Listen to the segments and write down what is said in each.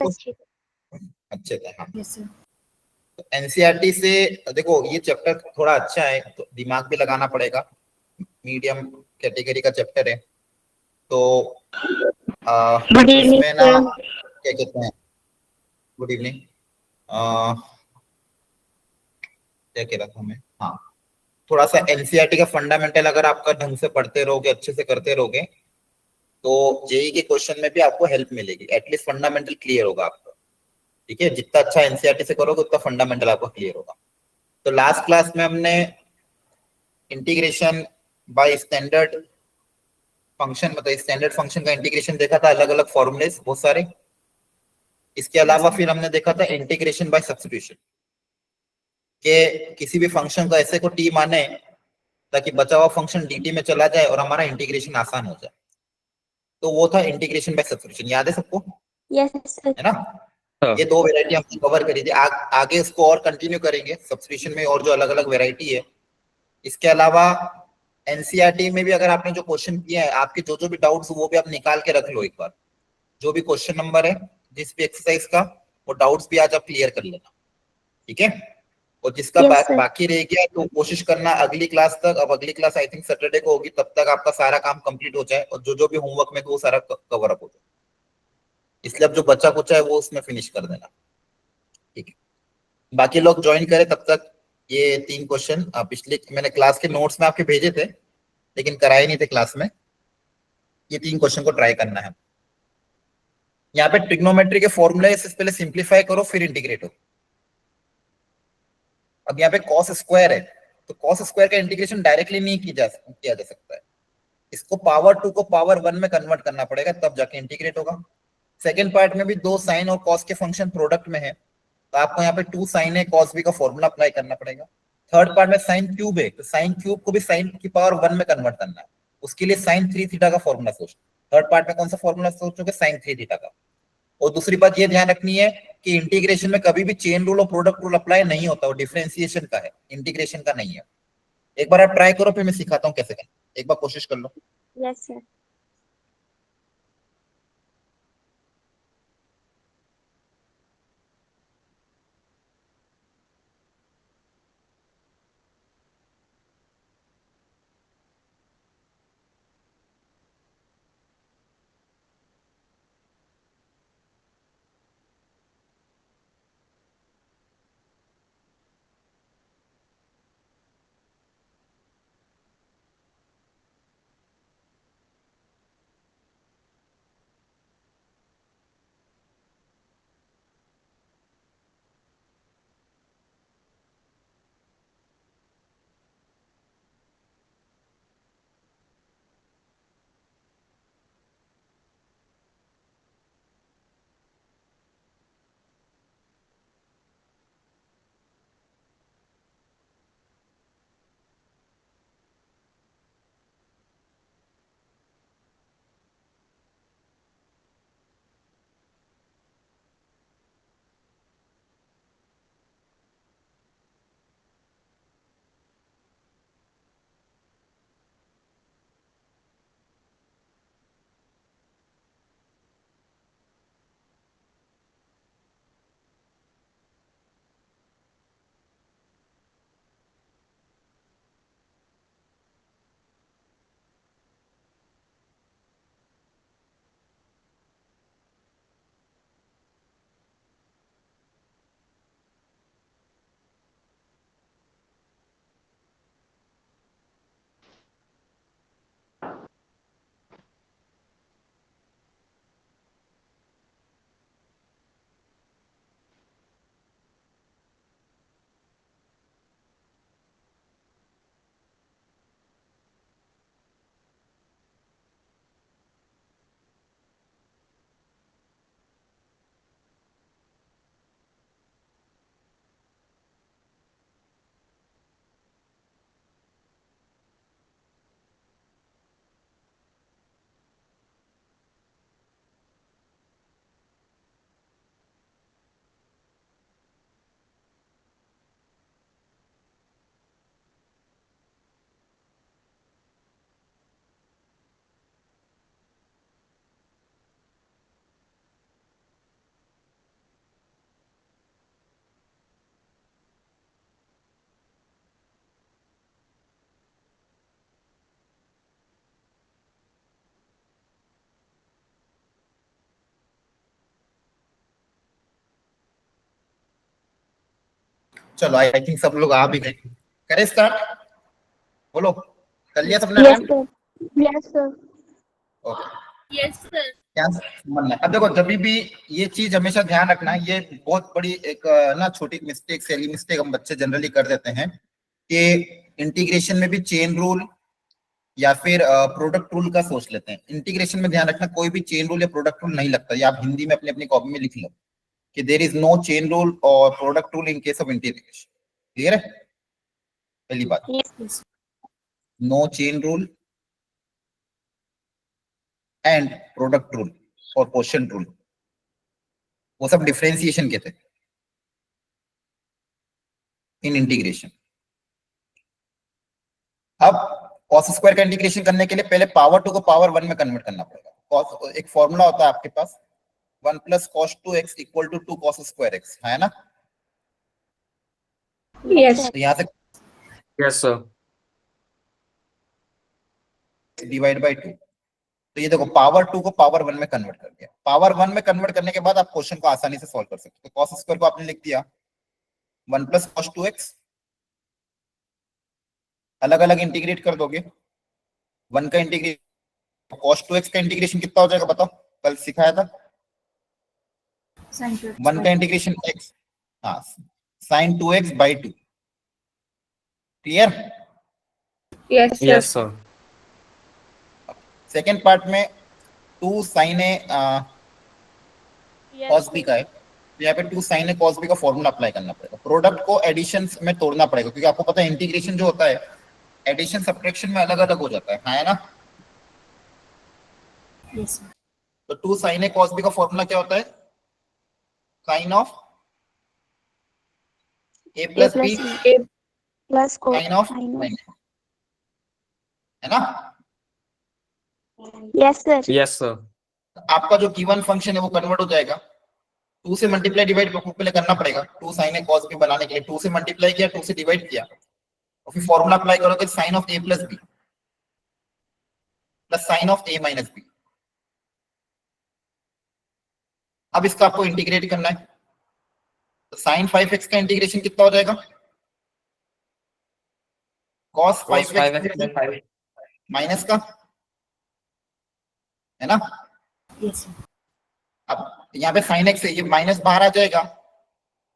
अच्छे अच्छे थे। हाँ, यस सर। तो एनसीईआरटी से देखो ये चैप्टर थोड़ा अच्छा है, तो दिमाग भी लगाना पड़ेगा। मीडियम कैटेगरी का चैप्टर है, तो गुड इवनिंग इसमें ना सर। क्या कहते हैं, गुड इवनिंग, क्या कह रहा था मैं, हाँ, थोड़ा सा एनसीईआरटी का फंडामेंटल अगर आपका ढंग से पढ़ते रहोगे, अच्छे से करते रहोगे, तो जेई के क्वेश्चन में भी आपको हेल्प मिलेगी, एटलीस्ट फंडामेंटल क्लियर होगा आपका। ठीक है, जितना अच्छा एनसीईआरटी से करोगे उतना फंडामेंटल आपको क्लियर होगा। तो लास्ट क्लास में हमने इंटीग्रेशन बाय स्टैंडर्ड फंक्शन, मतलब स्टैंडर्ड फंक्शन का इंटीग्रेशन देखा था, अलग अलग फॉर्मूलेस बहुत सारे। इसके अलावा फिर हमने देखा था इंटीग्रेशन बाय सब्स्टिट्यूशन, कि किसी भी फंक्शन को ऐसे को टी माने ताकि बचा हुआ फंक्शन dt में चला जाए और हमारा इंटीग्रेशन आसान हो जाए। तो वो था इंटीग्रेशन बाय सब्स्टिट्यूशन, याद है सबको? Yes sir. है ना? ये दो वेरायटी हमने कवर करी थी। आगे इसको और कंटिन्यू करेंगे सब्स्टिट्यूशन में, और जो अलग अलग वेरायटी है। इसके अलावा एनसीईआरटी में भी अगर आपने जो क्वेश्चन किए हैं, आपके जो जो भी डाउट्स वो भी आप निकाल के रख लो एक बार। जो भी क्वेश्चन नंबर है जिस भी एक्सरसाइज का, वो डाउट्स भी आज आप क्लियर कर लेना। ठीक है? और जिसका यस सर। बाकी रह गया तो कोशिश करना अगली क्लास तक, अब अगली क्लास आई थिंक सैटरडे को होगी, तब तक आपका सारा काम कंप्लीट हो जाए और जो जो भी होमवर्क में तो वो सारा कवर अप हो जाए। इसलिए अब जो बचा कुचा है वो उसमें फिनिश कर देना। ठीक है, बाकी लोग ज्वाइन करें तब तक। ये 3 क्वेश्चन पिछले मैंने क्लास के नोट्स में आपके भेजे थे, लेकिन कराए नहीं थे क्लास में। ये 3 क्वेश्चन को ट्राई करना है। यहाँ पे ट्रिग्नोमेट्री के फॉर्मूले से पहले सिंप्लीफाई करो, फिर इंटीग्रेट हो। अब यहाँ पे कॉस स्क्वायर है, तो कॉस स्क्वायर का इंटीग्रेशन डायरेक्टली नहीं किया जा सकता है। इसको पावर 2 को पावर 1 में कन्वर्ट करना पड़ेगा, तब जाके इंटीग्रेट होगा। सेकेंड पार्ट में भी 2 साइन और कॉस के फंक्शन प्रोडक्ट में है, तो आपको यहाँ पे 2 साइन है कॉस बी का फॉर्मूला अप्लाई करना पड़ेगा। थर्ड पार्ट में साइन क्यूब है, तो साइन क्यूब को भी साइन की पावर 1 में कन्वर्ट करना है, उसके लिए साइन 3 थीटा का फॉर्मूला सोचो। थर्ड पार्ट में कौन सा फॉर्मूला सोचोगे? साइन 3 थीटा का। और दूसरी बात ये ध्यान रखनी है कि इंटीग्रेशन में कभी भी चेन रूल और प्रोडक्ट रूल अप्लाई नहीं होता, वो डिफरेंशिएशन का है, इंटीग्रेशन का नहीं है। एक बार आप ट्राई करो, फिर मैं सिखाता हूँ कैसे करना, एक बार कोशिश कर लो। Yes sir. चलो आई थिंक सब लोग आ भी गए, करें स्टार्ट, बोलो कर लिया सबने Yes, attempt? sir. Yes, sir. Okay yes sir. क्या मन है? अब देखो जब भी ये चीज हमेशा ध्यान रखना, ये बहुत बड़ी एक ना छोटी मिस्टेक, सैली मिस्टेक हम बच्चे जनरली कर देते हैं कि इंटीग्रेशन में भी चेन रूल या फिर प्रोडक्ट रूल का सोच लेते हैं। इंटीग्रेशन में ध्यान रखना कोई भी चेन रूल या प्रोडक्ट रूल नहीं लगता, ये आप हिंदी में अपनी अपनी कॉपी में लिख लो कि there is no chain rule और product rule in case of integration. Clear है? पहली बात, Yes. No chain rule and product rule और क्वोशिएंट रूल, वो सब डिफरेंशिएशन के थे इन इंटीग्रेशन। अब cos स्क्वायर का इंटीग्रेशन करने के लिए पहले पावर 2 को पावर 1 में कन्वर्ट करना पड़ेगा। cos एक फॉर्मूला होता है आपके पास 1 plus cos 2x equal to 2 cos square x, है ना? Yes. तो यहाँ से यस सर। डिवाइड बाय 2, तो ये देखो पावर 2 को पावर 1 में कन्वर्ट कर दिया। पावर 1 में कन्वर्ट करने के बाद आप क्वेश्चन को आसानी से सॉल्व कर सकते हो। cos स्क्वायर को आपने लिख दिया 1 प्लस cos 2x, अलग अलग इंटीग्रेट कर दोगे, 1 का इंटीग्रेट cos 2x का इंटीग्रेशन कितना हो जाएगा बताओ, कल सिखाया था 1 का इंटीग्रेशन x, हाँ sin 2x by 2। Clear? Yes, yes sir. Second part में 2 sin a cos b का है, तो यहाँ पे 2 sin a cos b का फॉर्मूला अप्लाई करना पड़ेगा। प्रोडक्ट को एडिशन में तोड़ना पड़ेगा क्योंकि आपको पता है इंटीग्रेशन जो होता है एडिशन सब्ट्रैक्शन में अलग अलग हो जाता है ना? यस तो 2 sin a cos b का फॉर्मूला क्या होता है? sin of a A plus plus b A plus cos. sin of, है ना? Yes, sir. Yes sir. आपका जो गिवन फंक्शन है वो कन्वर्ट हो जाएगा, 2 से मल्टीप्लाई डिवाइड पहले करना पड़ेगा। 2 sin a cos b बनाने के लिए 2 से मल्टीप्लाई किया, 2 से डिवाइड किया, और फिर फॉर्मूला अप्लाई करोगे sin of a plus b plus sin of a minus b। अब इसका आपको इंटीग्रेट करना है, तो sin 5x का इंटीग्रेशन कितना हो जाएगा? cos 5x माइनस का, है ना? यस अब यहाँ पे sin x है, ये माइनस बाहर आ जाएगा,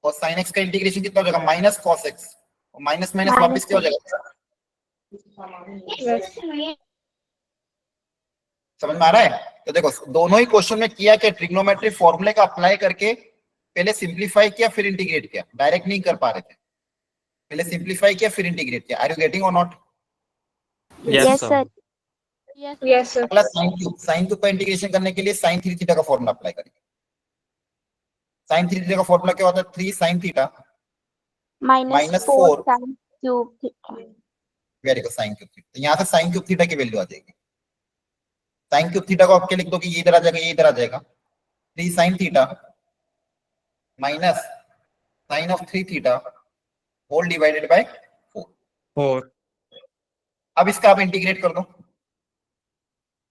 और sin x का इंटीग्रेशन कितना हो जाएगा? माइनस cos x, और माइनस माइनस वापस क्या हो जाएगा? समझ में आ रहा है? तो देखो दोनों ही क्वेश्चन में किया कि ट्रिग्नोमेट्री फॉर्मूले का अप्लाई करके पहले सिंप्लीफाई किया फिर इंटीग्रेट किया, डायरेक्ट नहीं कर पा रहे थे, पहले सिंप्लीफाई किया फिर इंटीग्रेट किया। आर यू गेटिंग और not? Yes, sir. Yes, sir. अगला sin क्यूब का इंटीग्रेशन करने के लिए sin 3 थीटा का फॉर्मूला अप्लाई करेंगे। sin 3 थीटा का फॉर्मूला क्या होता है? 3 sin theta Minus Minus 4 4. sin cube theta. Very good, sin cube theta. यहाँ से sin क्यूब थीटा की वैल्यू आ जाएगी। sin क्यूब थीटा को आपके लिख दो कि ये इधर आ जाएगा, ये इधर आ जाएगा, 3 sin theta minus sin of 3 theta whole divided by 4। 4 अब इसका आप इंटीग्रेट कर दो।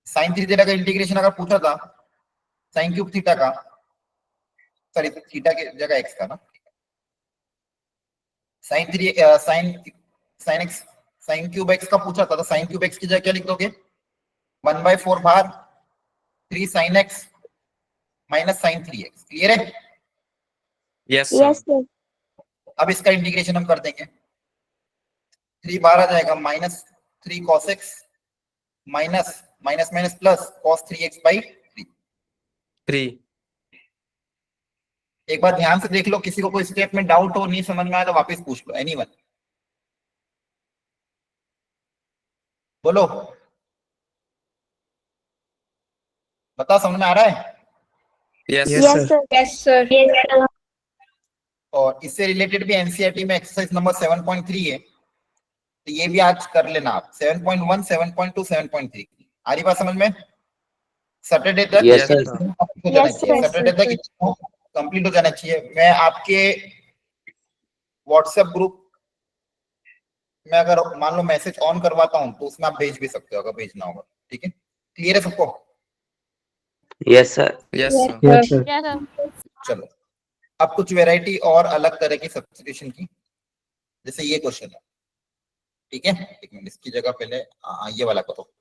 sin 3 थीटा का इंटीग्रेशन अगर पूछा था sin क्यूब थीटा का, सॉरी थीटा की जगह x का ना, sin 3 sin x sin cube x का पूछा था, तो sin क्यूब x की जगह क्या लिख दोगे? 1/4 बाहर 3 sin x minus sin 3x। Clear है? Yes Yes, sir. sir. अब इसका इंटीग्रेशन हम कर देंगे, 3 बाहर आ जाएगा, minus 3 cos x minus minus minus plus cos 3x by 3। 3 एक बार ध्यान से देख लो, किसी को कोई स्टेप में डाउट हो, नहीं समझ में आया तो वापस पूछ लो, एनीवन बोलो, बताओ समझ में आ रहा है? Yes Yes, sir. Yes, sir. Yes, sir. और इससे रिलेटेड भी एनसीईआरटी में एक्सरसाइज नंबर 7.3 है, तो ये भी आज कर लेना आप। 7.1 7.2 7.3 आ रही बात समझ में? सैटरडे तक Yes, sir. Yes, sir. Saturday तक कंप्लीट हो जाना चाहिए। मैं आपके व्हाट्सएप ग्रुप में अगर मान लो मैसेज ऑन करवाता हूं तो उसमें आप भेज भी सकते हो अगर भेजना होगा। ठीक है? क्लियर है सबको? Yes sir. Yes Yes, sir. sir. चलो अब कुछ वैरायटी और अलग तरह की सब्स्टिट्यूशन की। जैसे ये क्वेश्चन है, ठीक है, एक मिनट इसकी जगह पहले ये वाला करो।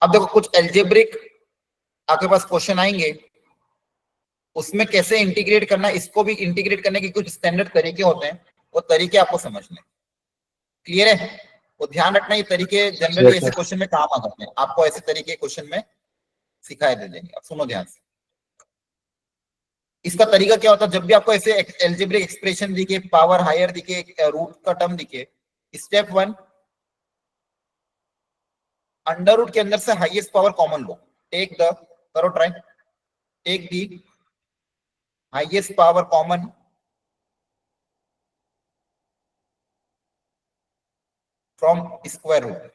अब देखो कुछ एल्जेब्रिक आपके पास क्वेश्चन आएंगे, उसमें कैसे इंटीग्रेट करना, इसको भी इंटीग्रेट करने के कुछ स्टैंडर्ड तरीके होते हैं, वो तरीके आपको समझने, क्लियर है? वो ध्यान रखना, ये तरीके जनरली Yes, ऐसे sir. क्वेश्चन में काम आ जाते हैं, आपको ऐसे तरीके क्वेश्चन में सिखाए दे देंगे। अब सुनो ध्यान से, इसका तरीका क्या होता है, जब भी आपको ऐसे एल्जेब्रिक एक्सप्रेशन दिखे, पावर हायर दिखे, रूट का टर्म दिखे, स्टेप 1 अंडर रूट के अंदर से हाईएस्ट पावर कॉमन लो, टेक द, करो try, take the highest power common from square root.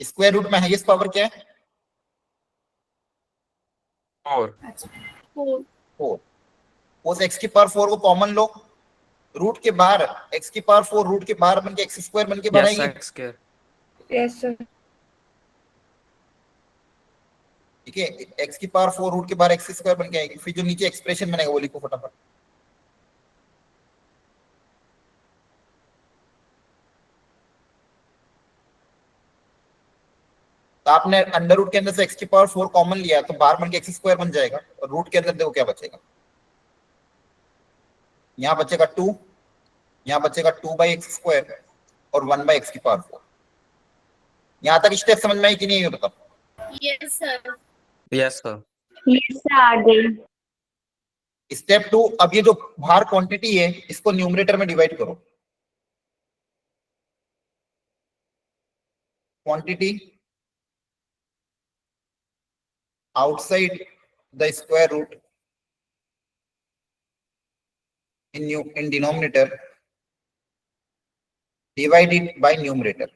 Square root में हाईएस्ट पावर क्या है? 4. 4। उस x की पावर 4 को कॉमन लो, रूट के बाहर x की पावर 4 रूट के बाहर बन के x स्क्वायर बन के Yes, बनाएगी। x square. Yes, sir. ठीक है, x की पावर 4 रूट के बाहर x स्क्वायर बन के आएगी, फिर जो नीचे एक्सप्रेशन बनेगा वो लिखो फटाफट। तो आपने अंडर रूट के अंदर से x की पावर 4 कॉमन लिया तो बाहर बन के x स्क्वायर बन जाएगा, और रूट के अंदर देखो क्या बचेगा, यहाँ बचेगा 2, यहाँ बचेगा 2/x स्क्वायर और 1/x की पावर 4। यहाँ तक स्टेप समझ में आई कि नहीं ये बताओ? Yes, sir. Yes, sir. Yes, sir. आ गई। स्टेप 2, अब ये जो बाहर क्वांटिटी है इसको न्यूमरेटर में डिवाइड करो, quantity outside the square root in denominator divided by numerator।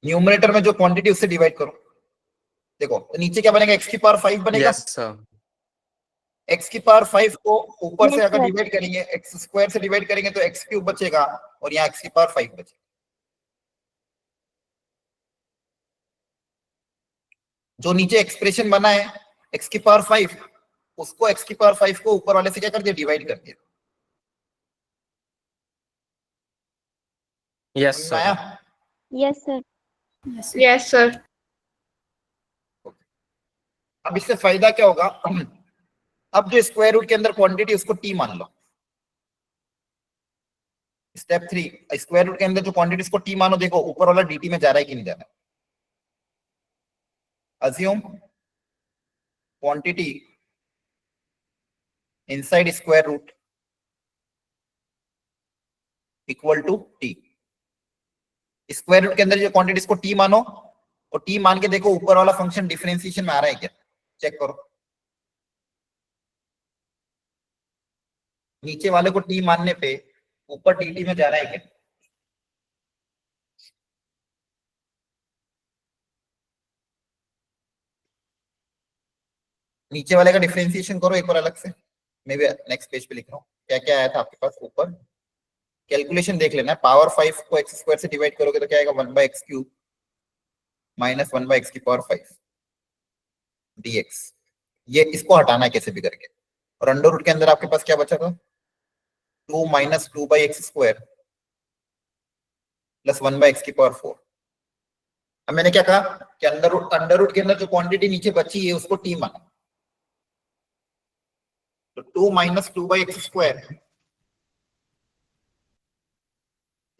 Numerator में जो क्वांटिटी उससे डिवाइड करो, देखो तो नीचे क्या बनेगा, x की पावर 5 बनेगा। Yes, sir. x की पावर 5 को ऊपर से Yes, अगर sir. डिवाइड करेंगे, x स्क्वायर से डिवाइड करेंगे तो x क्यूब बचेगा और यहाँ x की पावर 5 बचेगा। जो नीचे एक्सप्रेशन बना है x की पावर 5, उसको x की पावर 5 को ऊपर वाले से क्या कर दिया, डिवाइड कर दिया। Yes, समझ में आया? sir. Yes, sir. Yes, sir. अब इससे फायदा क्या होगा, अब जो स्क्वायर रूट के अंदर क्वांटिटी उसको t मान लो। स्टेप 3 स्क्वायर रूट के अंदर जो क्वांटिटी उसको t मानो, देखो ऊपर वाला dt में जा रहा है कि नहीं जा रहा है। Assume quantity inside square root equal to t। Square root के अंदर जो क्वांटिटी इसको t मानो, और t मान के देखो ऊपर वाला फंक्शन डिफरेंशिएशन में आ रहा है क्या, चेक करो। नीचे वाले को t मानने पे ऊपर dt में जा रहा है क्या? नीचे वाले का डिफरेंशिएशन करो एक बार अलग से, मैं भी नेक्स्ट पेज पे लिख रहा हूँ क्या क्या आया था आपके पास ऊपर, कैलकुलेशन देख लेना है। पावर 5 को x स्क्वायर से डिवाइड करोगे तो क्या आएगा, 1/x क्यूब माइनस 1/x की पावर 5 dx। ये इसको हटाना है कैसे भी करके, और अंडर रूट के अंदर आपके पास क्या बचा था, 2 minus 2/x square plus 1/x की पावर 4। अब मैंने क्या कहा कि अंडर रूट के अंदर जो क्वांटिटी नीचे बची है उसको t माना, तो 2 माइनस 2/x स्क्वायर,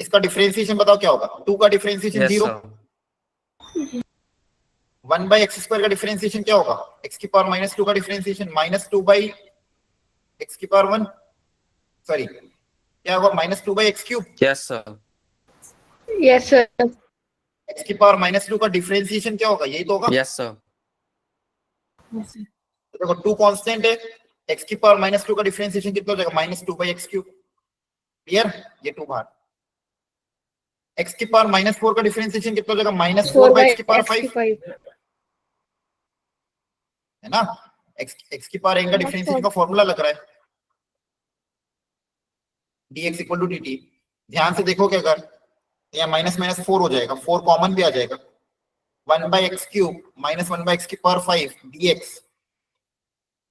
इसका डिफरेंशिएशन बताओ क्या होगा, 2 का differentiation Yes, 0, sir. 1/x square का डिफरेंशिएशन क्या होगा, x की पावर -2 का डिफरेंशिएशन -2/x की पावर 1, सॉरी क्या होगा, -2/x cube. Yes, sir. Yes, sir. x की पावर -2 का डिफरेंशिएशन क्या होगा, यही तो होगा। Yes, sir. तो देखो 2 कांस्टेंट है, x की पावर -2 का डिफरेंशिएशन कितना हो जाएगा, -2/x क्यूब। क्लियर, ये 2 बाहर। x की पावर -4 का डिफरेंशिएशन कितना हो जाएगा, -4/x की पावर 5 है ना। x की पावर n का डिफरेंशिएशन का फॉर्मूला लग रहा है, dx इक्वल टू dt। ध्यान से देखो क्या, अगर यहाँ माइनस माइनस 4 हो जाएगा, 4 कॉमन भी आ जाएगा, 1 by x cube minus 1 by x cube power 5 dx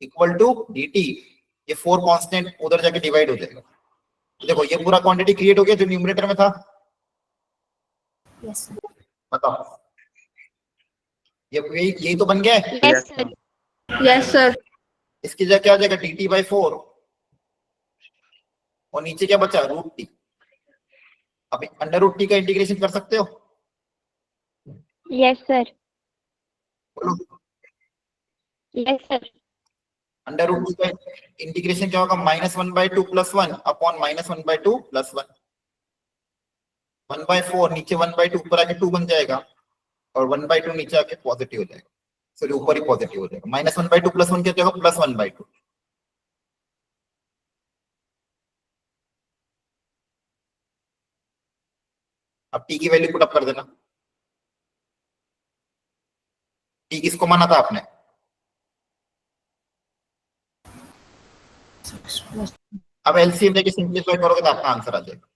equal to dt। ये 4 कांस्टेंट उधर जाके डिवाइड हो जाएगा। तो देखो ये पूरा क्वांटिटी क्रिएट हो गया जो न्यूमरेटर में था। Yes, sir. बताओ ये यही तो बन गया है। Yes, sir. Yes, sir. इसकी जगह क्या हो जाएगा dt by 4 और नीचे क्या बचा रूट टी। अब अंडर रूट टी का इंटीग्रेशन कर सकते हो? Yes, sir. बोलो Yes, sir. Under root T का इंटीग्रेशन क्या होगा -1/2 + 1 अपॉन -1/2 + 1 1/4 नीचे 1/2 ऊपर आके 2 बन जाएगा और 1/2 नीचे आके पॉजिटिव हो जाएगा। सॉरी ऊपर ही पॉजिटिव हो जाएगा। -1/2 + 1 क्या हो जाएगा +1/2। अब टी की वैल्यू पुट अप कर देना। टी किसको माना था आपने? अब एलसीएम लेके सिंपलीफाई करोगे तो आपका आंसर आ जाएगा।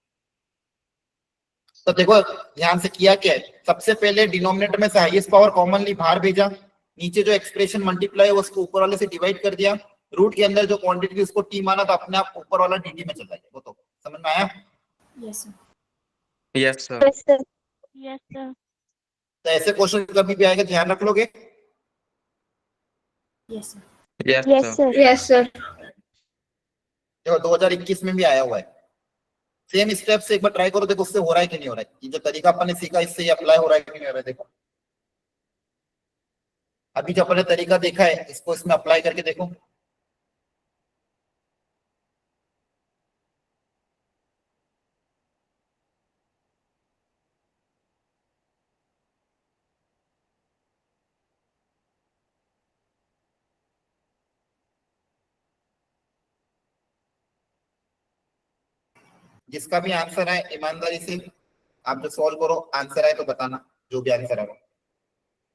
तो देखो ध्यान से किया क्या है, सबसे पहले डिनोमिनेटर में से हाईएस्ट पावर कॉमनली बाहर भेजा, नीचे जो एक्सप्रेशन मल्टीप्लाई है उसको ऊपर वाले से डिवाइड कर दिया, रूट के अंदर जो क्वांटिटी थी उसको टी माना तो अपने आप ऊपर वाला dt में चला गया। वो तो समझ में आया? Yes, sir. Yes, sir. Yes, sir. Yes, sir. तो ऐसे क्वेश्चन कभी भी आएगा ध्यान रख लोगे। Yes, sir. Yes, Yes, sir. sir. Yes, sir. देखो 2021 में भी आया हुआ है। सेम स्टेप से एक बार ट्राई करो, देखो उससे हो रहा है कि नहीं हो रहा है। ये जो तरीका अपन ने सीखा इससे ये अप्लाई हो रहा है कि नहीं हो रहा है। देखो अभी जो अपन ने तरीका देखा है इसको इसमें अप्लाई करके देखो। जिसका भी आंसर है ईमानदारी से आप जो सॉल्व करो, आंसर आए तो बताना, जो भी आंसर है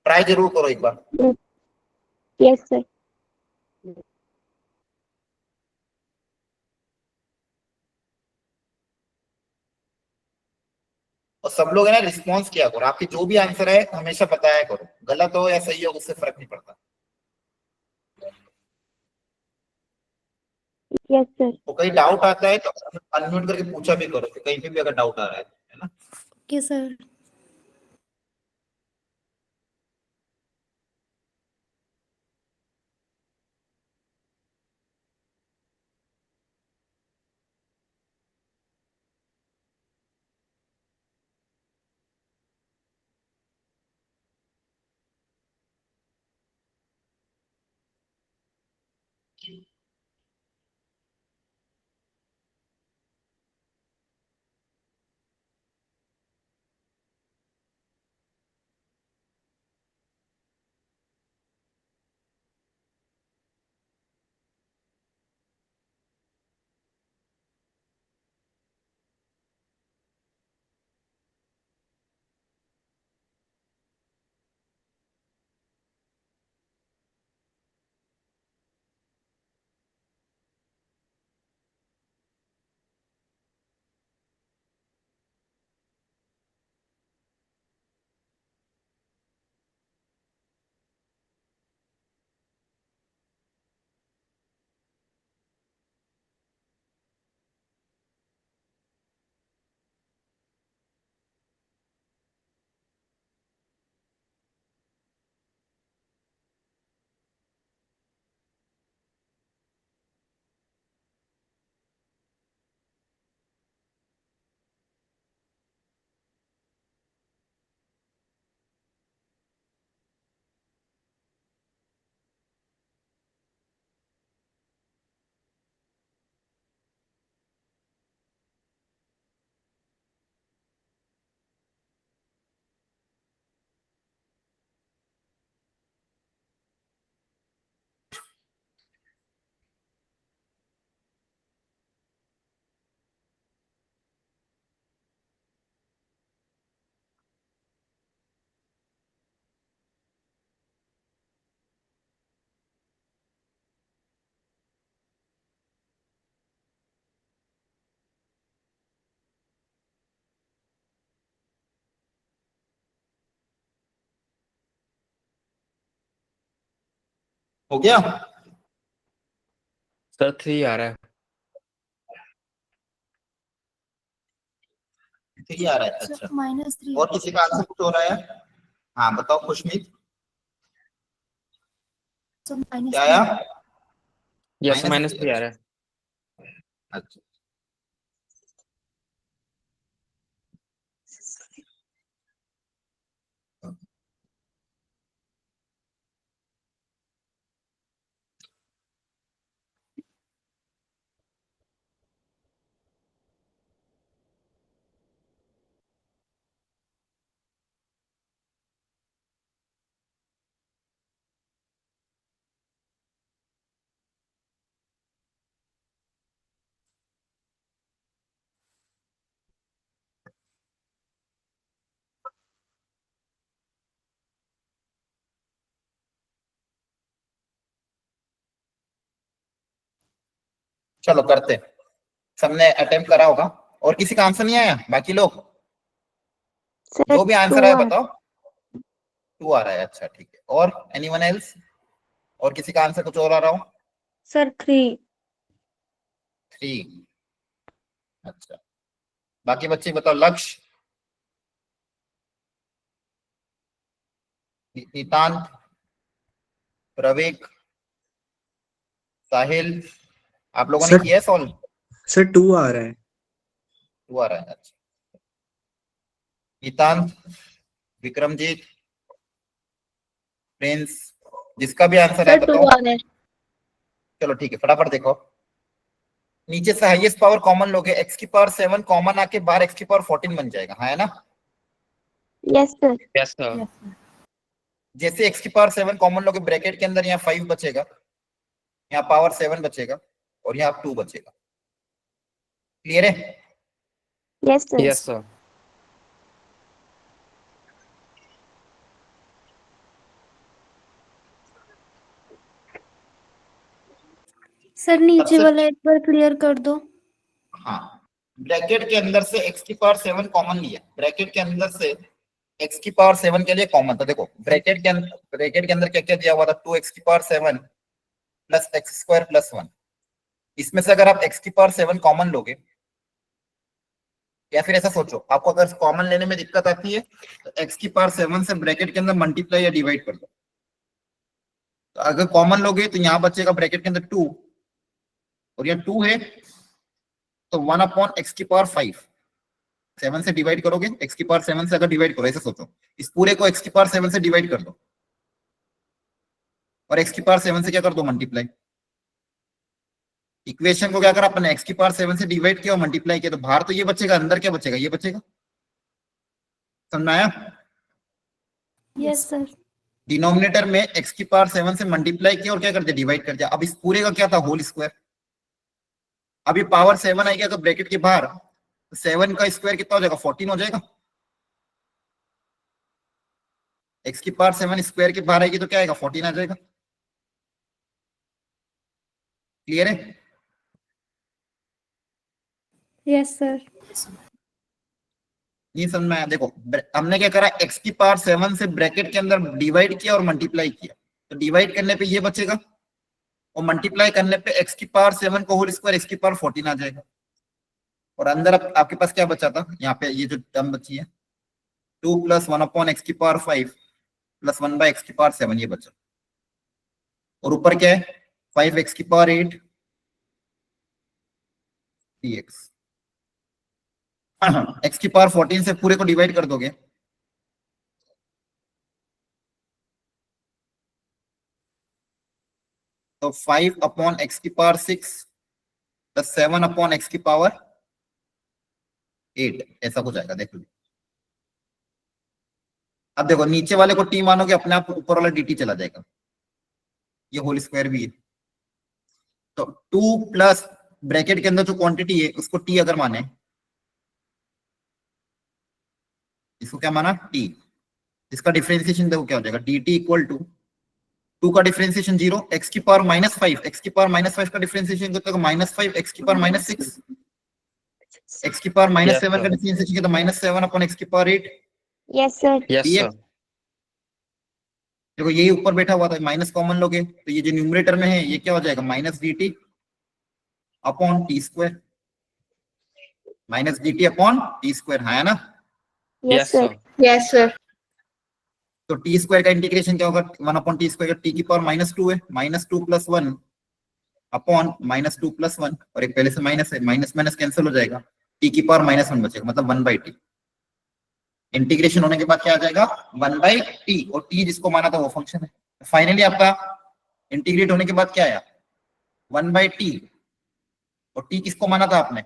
ट्राई जरूर करो एक बार। Yes, sir. और सब लोग है ना रिस्पॉन्स किया करो, आपके जो भी आंसर है हमेशा बताया करो, गलत हो या सही हो उससे फर्क नहीं पड़ता। Yes, sir. तो कहीं डाउट आता है तो अनम्यूट करके पूछा भी करो, कहीं पे भी अगर डाउट आ रहा है ना। Okay, sir. हो गया? सर 3 आ रहा है। 3 आ रहा है, अच्छा। -3 और किसी का आंसर कुछ हो रहा है? हाँ बताओ खुशमीत, क्या आया? यस -3, -3 आ रहा है। अच्छा। चलो करते, सबने अटेम्प्ट करा होगा। और किसी का आंसर नहीं आया? बाकी लोग सर जो भी आंसर आया बताओ। 2 आ रहा है, अच्छा ठीक है। और एनीवन एल्स? और किसी का आंसर कुछ और आ रहा हो? सर 3 3, अच्छा। बाकी बच्चे बताओ। लक्ष्य, नितांत, प्रवेक, साहिल, आप लोगों ने सर किया है सॉल्व? सर 2 आ रहा है। 2 आ रहा है, अच्छा। नितांत, विक्रमजीत, प्रिंस, जिसका भी आंसर है सर 2 बताओ। आ रहा है। चलो ठीक है, फटाफट देखो। नीचे से हाईएस्ट पावर कॉमन लोगे, x की पावर 7 कॉमन आके बाहर x की पावर 14 बन जाएगा, हाँ है ना? Yes sir. Yes sir. जैसे x की पावर 7 कॉमन लोगे, ब्रैकेट के अंदर यहाँ 5 बचेगा, यहाँ पावर 7 बचेगा, और यहाँ 2 बचेगा। क्लियर है? Yes sir. Yes sir. Sir नीचे सबसे- वाला एक बार क्लियर कर दो। हाँ, ब्रैकेट के अंदर से x की पावर 7 कॉमन लिया, ब्रैकेट के अंदर से x की पावर 7 के लिए कॉमन। तो देखो ब्रैकेट के अंदर क्या क्या दिया हुआ था? 2x की power 7 plus x square plus 1। इसमें से अगर आप x की पावर 7 कॉमन लोगे, या फिर ऐसा सोचो, आपको अगर कॉमन लेने में दिक्कत आती है तो x की पावर 7 से ब्रैकेट के अंदर मल्टीप्लाई या डिवाइड कर दो। तो अगर कॉमन लोगे तो यहाँ बचेगा ब्रैकेट के अंदर 2, और यहाँ 2 है तो 1 अपॉन एक्स की पावर 5। 7 से डिवाइड करोगे, x की पावर 7 से अगर डिवाइड करो, ऐसे सोचो, इस पूरे को x की पावर 7 से डिवाइड कर दो, और x की पावर 7 से क्या कर दो? मल्टीप्लाई। इक्वेशन को क्या करा अपने? x की पावर 7 से डिवाइड किया और मल्टीप्लाई किया, तो बाहर तो ये बचेगा, अंदर क्या बचेगा? ये बचेगा। समझ में आया? Yes sir. डिनोमिनेटर में x की पावर 7 से मल्टीप्लाई किया और क्या कर दिया? डिवाइड कर दिया। अब इस पूरे का क्या था? Whole square. अब ये पावर 7 आएगी अगर ब्रैकेट के बाहर, 7 का स्क्वायर कितना हो जाएगा? 14 हो जाएगा। x की पावर 7 स्क्वायर के बाहर आएगी तो क्या आएगा? 14 आ जाएगा। क्लियर है? Yes sir. ये समझ में आया? देखो हमने क्या करा, x की पावर 7 से ब्रैकेट के अंदर डिवाइड किया और मल्टीप्लाई किया, तो डिवाइड करने पे ये बचेगा, और मल्टीप्लाई करने पे x की पावर 7 को होल स्क्वायर x की पावर 14 आ जाएगा। और अंदर आपके पास क्या बचा था? यहाँ पे ये जो टर्म बची है 2 प्लस 1 अपॉन एक्स की पावर 5 प्लस 1 बाय एक्स की पावर 7, ये बचा। और ऊपर क्या है? 5x की पावर 8 dx। x की पावर 14 से पूरे को डिवाइड कर दोगे, तो 5 अपॉन एक्स की पावर 6 प्लस 7 अपॉन एक्स की पावर 8, ऐसा कुछ आएगा। देख लो। अब देखो नीचे वाले को t मानोगे, अपने आप ऊपर वाला dt चला जाएगा, ये होल स्क्वायर भी है। तो 2 प्लस ब्रैकेट के अंदर जो क्वांटिटी है उसको t अगर माने, इसको क्या माना? t। इसका डिफरेंशिएशन देखो क्या हो जाएगा? dt इक्वल टू 2 का डिफरेंशिएशन 0, x की पावर -5, x की पावर -5 का डिफरेंशिएशन कितना? -5 x की पावर -6, x की पावर Yes, -7 का sir. डिफरेंशिएशन कितना? -7 अपॉन x की power 8 yes sir. Yes dx। Sir. देखो यही ऊपर बैठा हुआ था, माइनस कॉमन लोगे तो ये जो न्यूमरेटर में है ये क्या हो जाएगा, minus D T upon T square, minus D T upon T square, है ना। Yes, sir. Yes, sir. तो टी स्क्वायर का इंटीग्रेशन क्या होगा, 1 अपॉन टी स्क्वायर, टी की पावर -2 है, -2 + 1 अपॉन -2 + 1, और एक पहले से माइनस है, माइनस माइनस कैंसिल हो जाएगा, टी की पावर -1 बचेगा, मतलब 1/t। इंटीग्रेशन होने के बाद क्या आ जाएगा, 1/t, और t जिसको माना था वो फंक्शन है। फाइनली आपका इंटीग्रेट होने के बाद क्या आया, 1/t, और t किसको माना था आपने,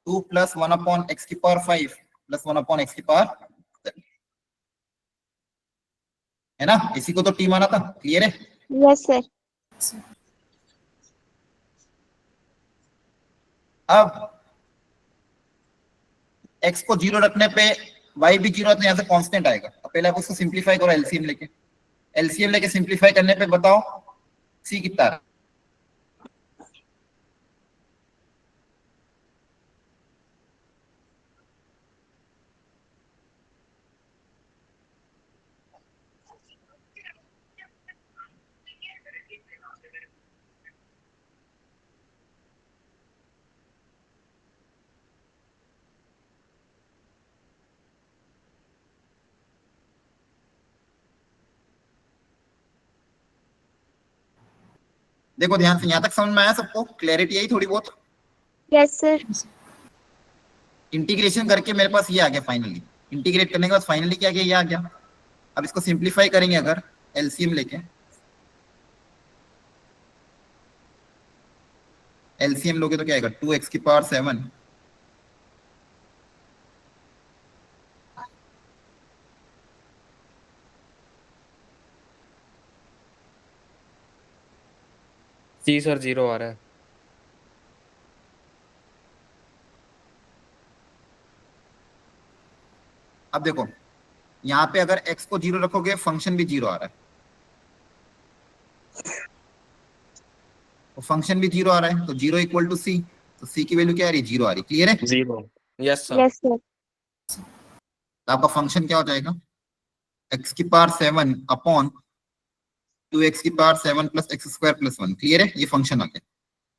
2 + 1 अपॉन x की पावर 5 + 1 अपॉन x की पावर 7, है ना, इसी को तो t माना था। क्लियर है। Yes, sir. अब x को 0 रखने पे y भी 0 है, तो यहाँ से कांस्टेंट आएगा। अब पहले आप उसको सिंपलीफाई करो, एलसीएम लेके सिंपलीफाई करने पे बताओ c कितना है? देखो ध्यान से, यहां तक समझ में आया सबको, क्लैरिटी आई थोड़ी बहुत। Yes, sir. इंटीग्रेशन करके मेरे पास ये आ गया फाइनली, इंटीग्रेट करने के बाद फाइनली क्या आ गया, ये आ गया। अब इसको सिंपलीफाई करेंगे अगर एलसीएम लेके, एलसीएम लोगे तो क्या आएगा, 2x की पावर 7 जी सर, 0 आ रहा है। अब देखो यहाँ पे अगर x को 0 रखोगे फंक्शन भी 0 आ रहा है, तो फंक्शन भी 0 आ रहा है, तो 0 = c, तो c की वैल्यू क्या आ रही है, 0 आ रही है। क्लियर है। 0। Yes, sir. Yes, sir. तो आपका फंक्शन क्या हो जाएगा, x की पावर 7 अपॉन 2x की पावर 7 + x² + 1। क्लियर है, ये फंक्शन आ गया।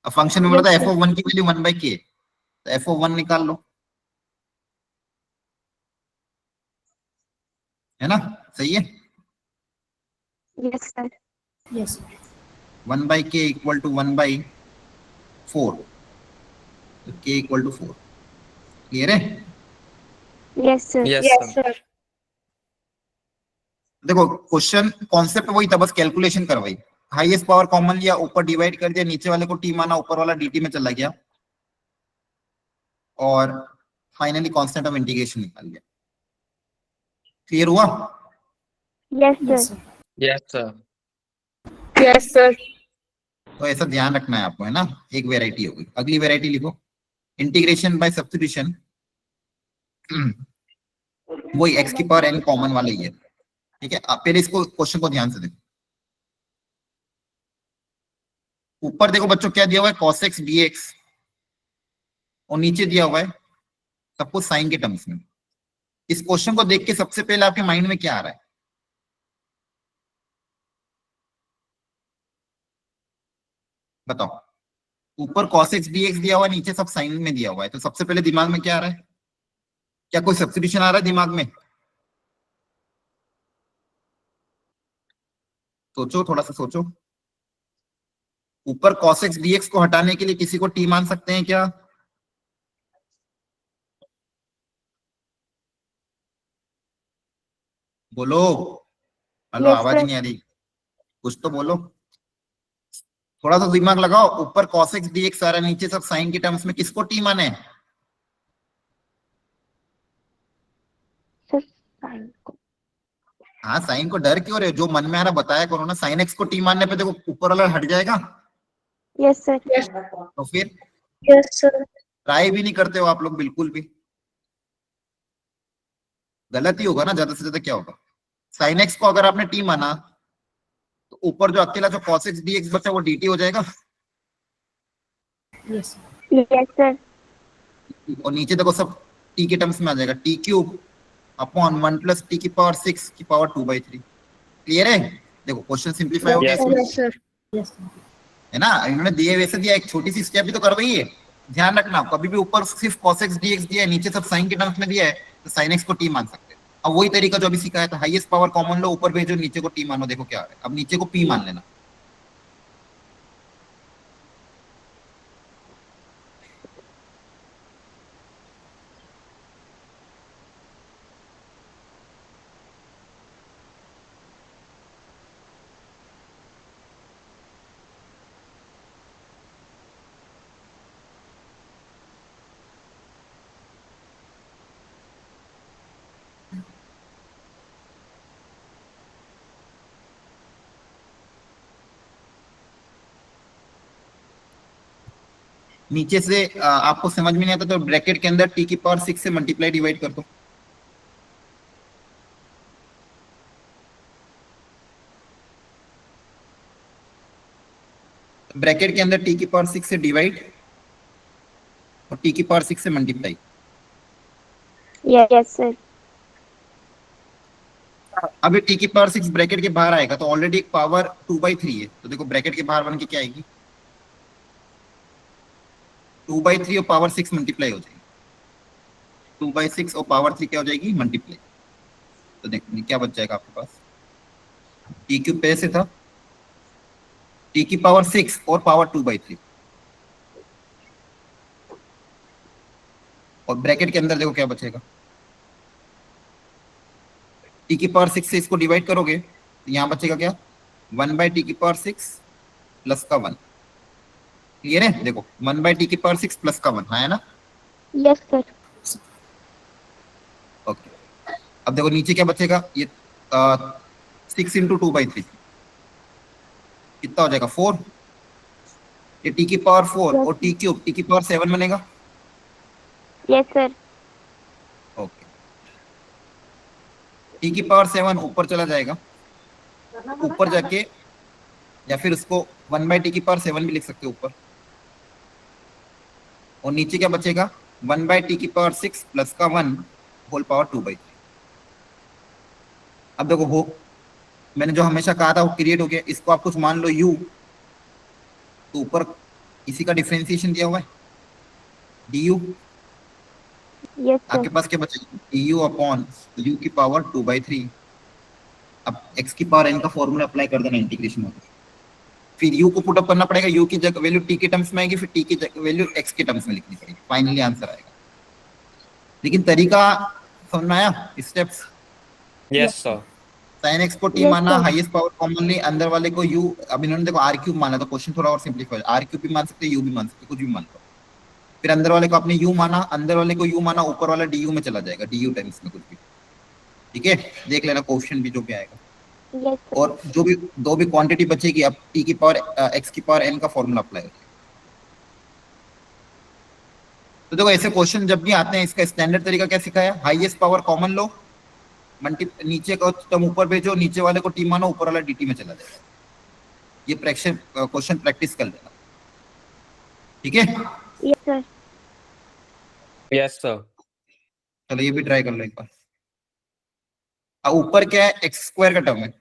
अब फंक्शन में बोला था Yes, sir. f(1) की वैल्यू 1/k, तो f(1) निकाल लो, है ना, सही है। Yes, sir. Yes. 1/k = 1/4, तो k = 4। क्लियर है। Yes, sir. Yes, Yes, sir. sir. देखो क्वेश्चन कॉन्सेप्ट वही था, बस कैलकुलेशन करवाई, हाईएस्ट पावर कॉमन लिया, ऊपर डिवाइड कर दिया, नीचे वाले को t माना, ऊपर वाला dt में चला गया, और फाइनली कांस्टेंट ऑफ इंटीग्रेशन निकाल गया। क्लियर हुआ। Yes, sir. Yes, sir. Yes, sir. तो ऐसा ध्यान रखना है आपको, है ना। एक वेराइटी होगी, अगली वेराइटी लिखो, इंटीग्रेशन बाय सब्स्टिट्यूशन। वही x की पावर n कॉमन वाला ही है, ठीक है। आप पहले इसको क्वेश्चन को ध्यान से देखो, ऊपर देखो बच्चों क्या दिया हुआ है, cos x dx, और नीचे दिया हुआ है सब कुछ साइन के टर्म्स में। इस क्वेश्चन को देख के सबसे पहले आपके माइंड में क्या आ रहा है, बताओ। ऊपर cos x dx दिया हुआ है, नीचे सब साइन में दिया हुआ है, तो सबसे पहले दिमाग में क्या आ रहा है, क्या कोई सब्स्टिट्यूशन आ रहा है दिमाग में, सोचो, थोड़ा सा सोचो। ऊपर cos x dx को हटाने के लिए किसी को t मान सकते हैं क्या, बोलो। हेलो, Yes, आवाज sir. नहीं आ रही, कुछ तो बोलो, थोड़ा सा दिमाग लगाओ। ऊपर cos x dx आ रहा है, नीचे सब साइन के टर्म्स में, किसको t माने, Sir, sign को. हाँ साइन को डर क्यों रहे हो, जो मन में आ रहा बताया करो ना। साइन x को t मानने पे देखो ऊपर वाला हट जाएगा, Yes, sir. Yes. तो फिर Yes, sir. ट्राई भी नहीं करते हो आप लोग बिल्कुल भी, गलत ही होगा ना। ज्यादा से ज्यादा क्या होगा, साइन x को अगर आपने t माना तो ऊपर जो अकेला जो cos x dx बचा वो dt हो जाएगा, Yes. Yes, sir. और नीचे देखो सब t के टर्म्स में आ जाएगा, t³ अपॉन 1 + t की पावर 6 की पावर 2/3। क्लियर है? देखो क्वेश्चन सिंप्लीफाई हो गया Yes, इसमें, Yes, sir. है ना? इन्होंने दिए वैसे दिया, एक छोटी सी स्टेप भी तो कर रही है। ध्यान रखना, कभी भी ऊपर सिर्फ cos x dx दिया है, नीचे सब साइन के टर्म्स में दिया है, तो sin x को t मान सकते हैं। अब वही तरीका जो अभी सिखाया था, हाईएस्ट पावर कॉमन लो, ऊपर भेजो, नीचे को t मानो, देखो क्या आ रहा है। अब नीचे को p मान लेना। नीचे से आपको समझ में नहीं आता तो ब्रैकेट के अंदर t की पावर 6 से मल्टीप्लाई डिवाइड कर दो। ब्रैकेट के अंदर t की पावर 6 से डिवाइड और t की पावर 6 से मल्टीप्लाई। Yes, sir. अभी t की पावर 6 ब्रैकेट के बाहर आएगा तो ऑलरेडी एक पावर 2/3 है, तो देखो ब्रैकेट के बाहर बन के क्या आएगी, 2/3 और पावर 6 मल्टीप्लाई हो जाएगी, 2/6 और पावर 3 क्या हो जाएगी, मल्टीप्लाई। तो देखो क्या बच जाएगा आपके पास, t क्यूब पहले से था, t की पावर 6 और पावर 2/3, और ब्रैकेट के अंदर देखो क्या बचेगा, t की पावर 6 से इसको डिवाइड करोगे तो यहाँ बचेगा क्या, 1/t की पावर 6 प्लस का 1। क्लियर है? देखो 1/t की पावर 6 प्लस का 1, हाँ है ना? Yes, sir. ओके, अब देखो नीचे क्या बचेगा, ये 6 इंटू 2/3 कितना हो जाएगा, 4। ये t की पावर 4 और t क्यूब, t की पावर 7 बनेगा। Yes, sir. ओके, t की पावर 7 ऊपर चला जाएगा, ऊपर जाके, या फिर उसको 1/t की पावर 7 भी लिख सकते हो ऊपर, और नीचे क्या बचेगा, 1/t की पावर 6 प्लस का 1 होल पावर 2/3। अब देखो वो मैंने जो हमेशा कहा था वो क्रिएट हो गया, इसको आप कुछ मान लो u, तो ऊपर इसी का डिफरेंशिएशन दिया हुआ है du, Yes, sir. आपके पास क्या बचेगा, du अपॉन u की पावर 2/3। अब x की पावर n का फॉर्मूला अप्लाई कर देना इंटीग्रेशन में, फिर u को पुट अप करना पड़ेगा, u की जगह वैल्यू t के टर्म्स में आएगी, फिर t की जगह वैल्यू x के टर्म्स में लिखनी पड़ेगी, फाइनली आंसर आएगा। लेकिन तरीका समझ में आया, steps? Yes, sir. sin x को t Yes, माना, sir. हाईएस्ट पावर कॉमनली, अंदर वाले को u, अब इन्होंने देखो r क्यूब माना तो क्वेश्चन थोड़ा और सिंपलीफाई, r क्यूब भी मान सकते, u भी मान सकते, कुछ भी मान लो। फिर अंदर वाले को आपने u माना, अंदर वाले को u माना, ऊपर वाला du में चला जाएगा, du टाइम्स में कुछ भी, ठीक है? देख लेना क्वेश्चन भी जो भी आएगा, Yes, sir. और जो भी दो भी क्वांटिटी बचेगी, अब t की पावर x की पावर n का फॉर्मूला अप्लाई हो जाएगा। तो देखो ऐसे क्वेश्चन जब भी आते हैं, इसका स्टैंडर्ड तरीका क्या सिखाया, हाईएस्ट पावर कॉमन लो, नीचे का टर्म ऊपर भेजो, नीचे वाले को t मानो, ऊपर वाला dt में चला जाएगा। ये क्वेश्चन प्रैक्टिस कर लेना, ठीक है? Yes, sir. Yes, sir. चलो ये भी ट्राई कर लो एक बार। अब ऊपर क्या है, एक्स स्क्वायर का टर्म है,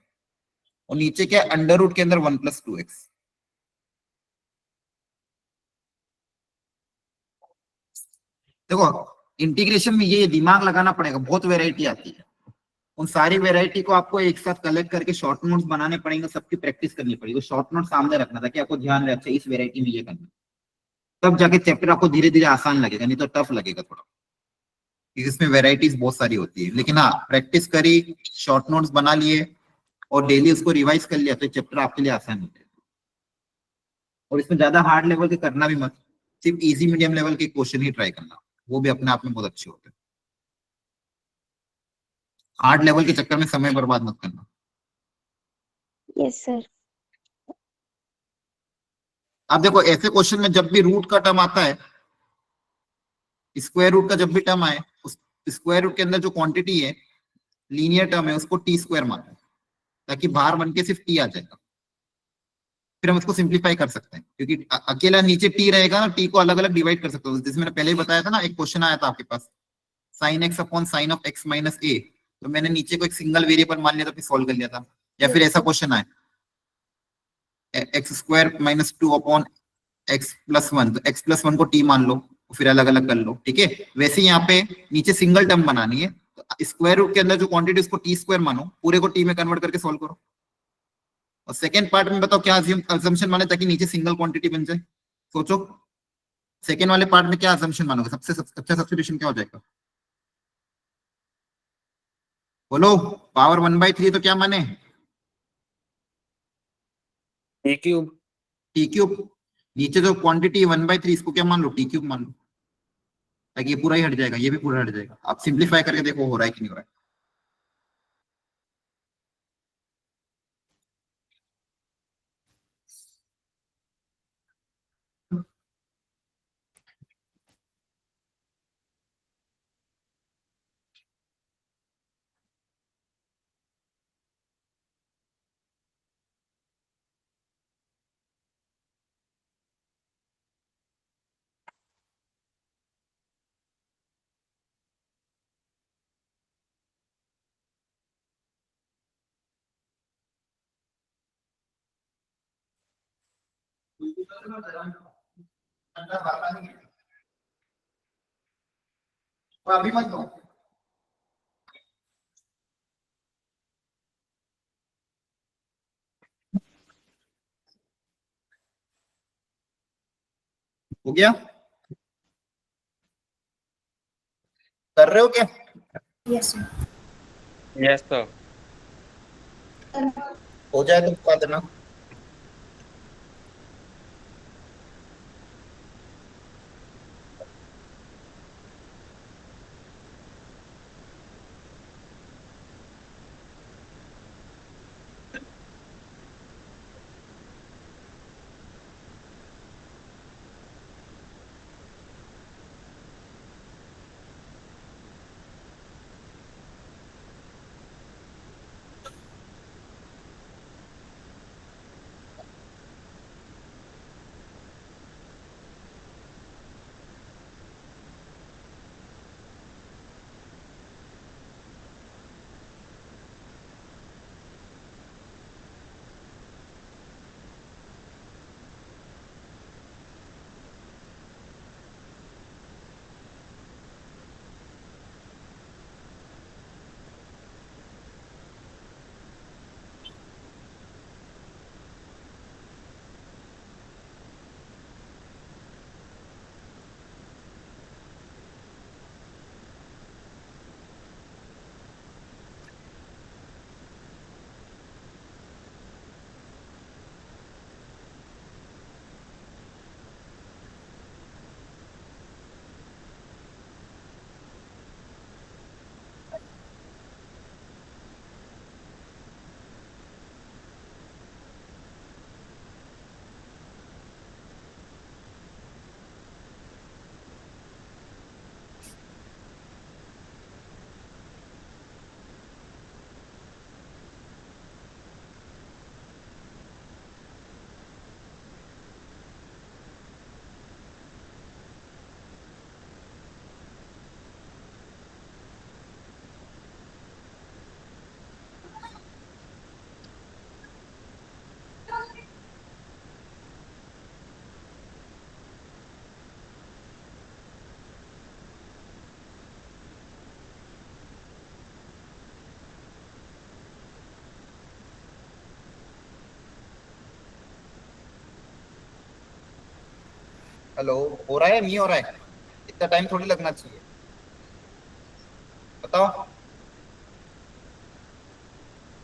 और नीचे क्या है, अंडर रूट के अंदर 1 + 2x। देखो इंटीग्रेशन में ये दिमाग लगाना पड़ेगा, बहुत वैरायटी आती है, उन सारी वैरायटी को आपको एक साथ कलेक्ट करके शॉर्ट नोट्स बनाने पड़ेंगे, सबकी प्रैक्टिस करनी पड़ेगी, शॉर्ट नोट सामने रखना था कि आपको ध्यान रहे, अच्छा इस वैरायटी में ये करना, तब जाके चैप्टर आपको धीरे धीरे आसान लगेगा, नहीं तो टफ लगेगा थोड़ा, इसमें वैरायटीज बहुत सारी होती है। लेकिन हाँ, प्रैक्टिस करी, शॉर्ट नोट्स बना लिए और डेली उसको रिवाइज कर लिया तो चैप्टर आपके लिए आसान होते हैं। और इसमें ज्यादा हार्ड लेवल के करना भी मत, सिर्फ इजी मीडियम लेवल के क्वेश्चन ही ट्राई करना, वो भी अपने आप में बहुत अच्छे होते हैं। हार्ड लेवल के चक्कर में समय बर्बाद मत करना। Yes, sir. अब देखो ऐसे क्वेश्चन में जब भी रूट का टर्म आता है, स्क्वायर रूट का जब भी टर्म आए, उस स्क्वायर रूट के अंदर जो क्वांटिटी है, लीनियर टर्म है, उसको टी स्क्वायर मानो, ताकि बाहर बन के सिर्फ टी आ जाएगा। फिर हम उसको सिंप्लीफाई कर सकते हैं, क्योंकि अकेला नीचे टी रहेगा ना, टी को अलग अलग डिवाइड कर सकते हो, जैसे मैंने पहले ही बताया था ना, एक क्वेश्चन आया था आपके पास, sin x upon sin of x minus a, तो मैंने नीचे को एक सिंगल वेरिएबल मान लिया था, फिर सॉल्व कर लिया था। या फिर ऐसा क्वेश्चन आए x square minus two upon x plus one, तो एक्स प्लस वन को टी मान लो, फिर अलग अलग कर लो, ठीक है। वैसे ही यहाँ पे नीचे सिंगल टर्म बनानी है, तो स्क्वायर रूट के अंदर जो क्वांटिटी उसको टी स्क्वायर मानो, पूरे को टी में कन्वर्ट करके सॉल्व करो। और सेकंड पार्ट में बताओ क्या अजम्पशन माने ताकि नीचे सिंगल क्वांटिटी बन जाए, सोचो। सेकंड वाले पार्ट में क्या अजम्पशन मानोगे, सबसे अच्छा सब्स्टिट्यूशन क्या हो जाएगा, बोलो। पावर 1/3 तो क्या माने, टी क्यूब। T cube. नीचे जो क्वांटिटी 1/3 इसको क्या मान लो, टी क्यूब मान लो, ताकि ये पूरा ही हट जाएगा, ये भी पूरा हट जाएगा। आप सिंप्लीफाई करके देखो हो रहा है कि नहीं हो रहा है। अभी मत दो। हो गया, कर रहे हो क्या, यस सर। Yes sir. हो जाए तो बता देना। हेलो, हो रहा है नहीं हो रहा है, इतना टाइम थोड़ी लगना चाहिए, बताओ।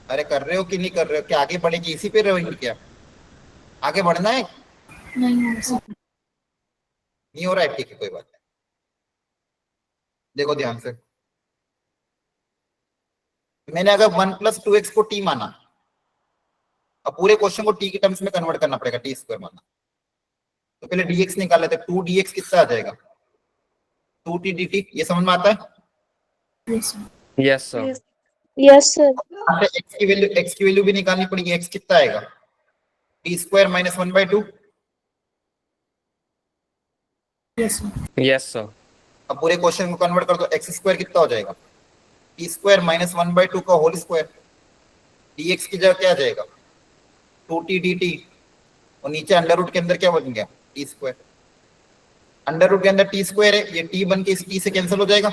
अरे कर रहे हो कि नहीं कर रहे हो, क्या आगे बढ़ेगी इसी पे रहेंगे क्या, आगे बढ़ना है, नहीं हो सर। नहीं हो रहा है, ठीक है कोई बात नहीं। देखो ध्यान से, मैंने अगर 1 + 2x को t माना, अब पूरे क्वेश्चन को t के टर्म्स में कन्वर्ट करना पड़ेगा, टी स्क्वायर माना, तो पहले dx निकाल लेते, 2dx कितना आ जाएगा, 2t dt, ये समझ में आता है। Yes sir. Yes sir. Yes, sir. x की वैल्यू भी निकालनी पड़ेगी, x कितना आएगा, T square minus 1/2। Yes sir. Yes sir. अब पूरे क्वेश्चन को कन्वर्ट कर दो, एक्स स्क्वायर कितना हो जाएगा, टी स्क्वायर माइनस 1/2 का होल स्क्वायर, dx की जगह क्या आ जाएगा 2t dt और नीचे अंडर रूट के अंदर क्या बन गया t स्क्वायर। अंडर रूट के अंदर t स्क्वायर है, ये t बन के इस t से कैंसिल हो जाएगा,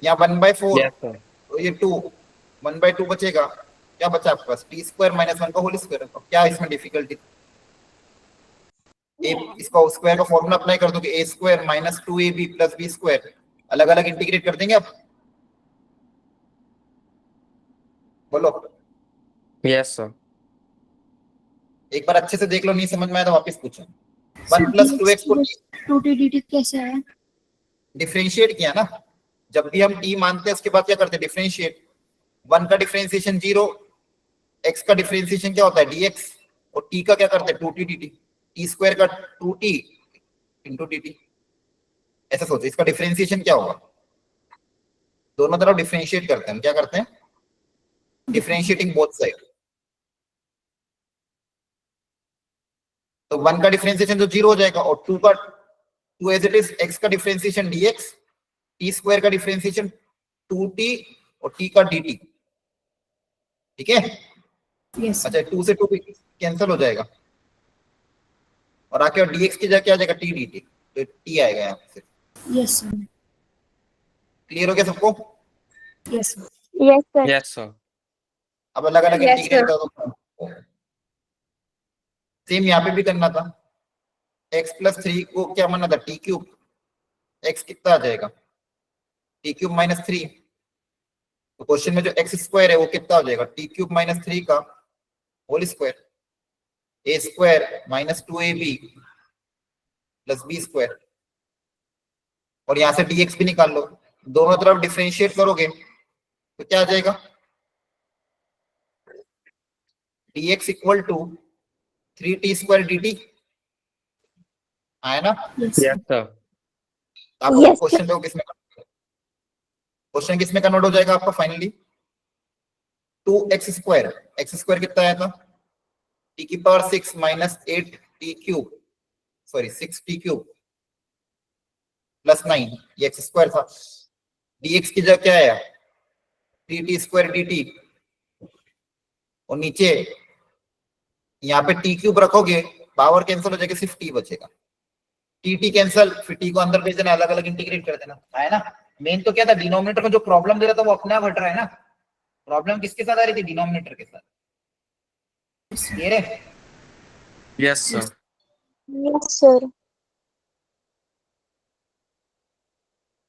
यहाँ 1/4 Yes, sir. तो ये 2 1/2 बचेगा, क्या बचा आपके पास t स्क्वायर माइनस 1 का होल स्क्वायर। क्या इसमें डिफिकल्टी, इसका स्क्वायर का फॉर्मूला अप्लाई कर दो कि a square minus 2ab plus b square, अलग अलग इंटीग्रेट कर देंगे आप, बोलो। Yes, sir. एक बार अच्छे से देख लो, नहीं समझ में आया तो वापस पूछो। 1 प्लस 2x को 2t dt कैसे आया? डिफरेंशिएट किया ना, जब भी हम t मानते हैं उसके बाद क्या करते हैं डिफरेंशिएट। 1 का डिफरेंशिएशन 0, x का डिफरेंशिएशन क्या होता है dx, और t का क्या करते हैं 2t dt, t स्क्वायर का 2t इंटू dt। ऐसा सोचो, इसका डिफरेंशिएशन क्या होगा, दोनों तरफ डिफरेंशिएट करते हैं, क्या करते हैं डिफरेंशिएटिंग बोथ साइड। तो 1 का डिफरेंशिएशन तो 0 हो जाएगा और 2 का 2 एज इट इज, x का डिफरेंशिएशन dx, t स्क्वायर का डिफरेंशिएशन 2t और t का dt, ठीक है। Yes, sir. अच्छा 2 से 2 कैंसिल हो जाएगा और आके और dx की जगह क्या आ जाएगा t dt, तो t आएगा यहाँ से। Yes, sir. क्लियर हो गया सबको? Yes, sir. Yes, sir. Yes, sir. अब अलग अलग Yes, इंटीग्रेट sir. कर दो, सेम यहाँ पे भी करना था। x प्लस 3 को क्या माना था t क्यूब, x कितना आ जाएगा t क्यूब माइनस 3, तो क्वेश्चन में जो x स्क्वायर है वो कितना हो जाएगा t क्यूब माइनस 3 का whole square, a square minus 2ab plus b square, और यहाँ से dx भी निकाल लो, दोनों तरफ डिफरेंशिएट करोगे तो क्या आ जाएगा dx equal to 3t square dt, आया ना। Yes, sir. Yes, sir. आप Yes, क्वेश्चन देखो किसमें, क्वेश्चन किसमें कन्वर्ट हो जाएगा आपका finally 2x square, x square कितना आया था t की power 6 minus 8t cube, sorry 6t cube plus 9, ये x स्क्वायर था। dx की जगह क्या आया 3t स्क्वायर dt, और नीचे यहाँ पे t क्यूब रखोगे पावर कैंसिल हो जाएगा, सिर्फ t बचेगा, t कैंसिल, फिर t को अंदर भेज देना, अलग अलग इंटीग्रेट कर देना, आया ना। मेन तो क्या था डिनोमिनेटर में जो प्रॉब्लम दे रहा था वो अपने आप हट रहा है ना, प्रॉब्लम किसके साथ आ रही थी डिनोमिनेटर के साथ, क्लियर है। Yes, sir. Yes, sir.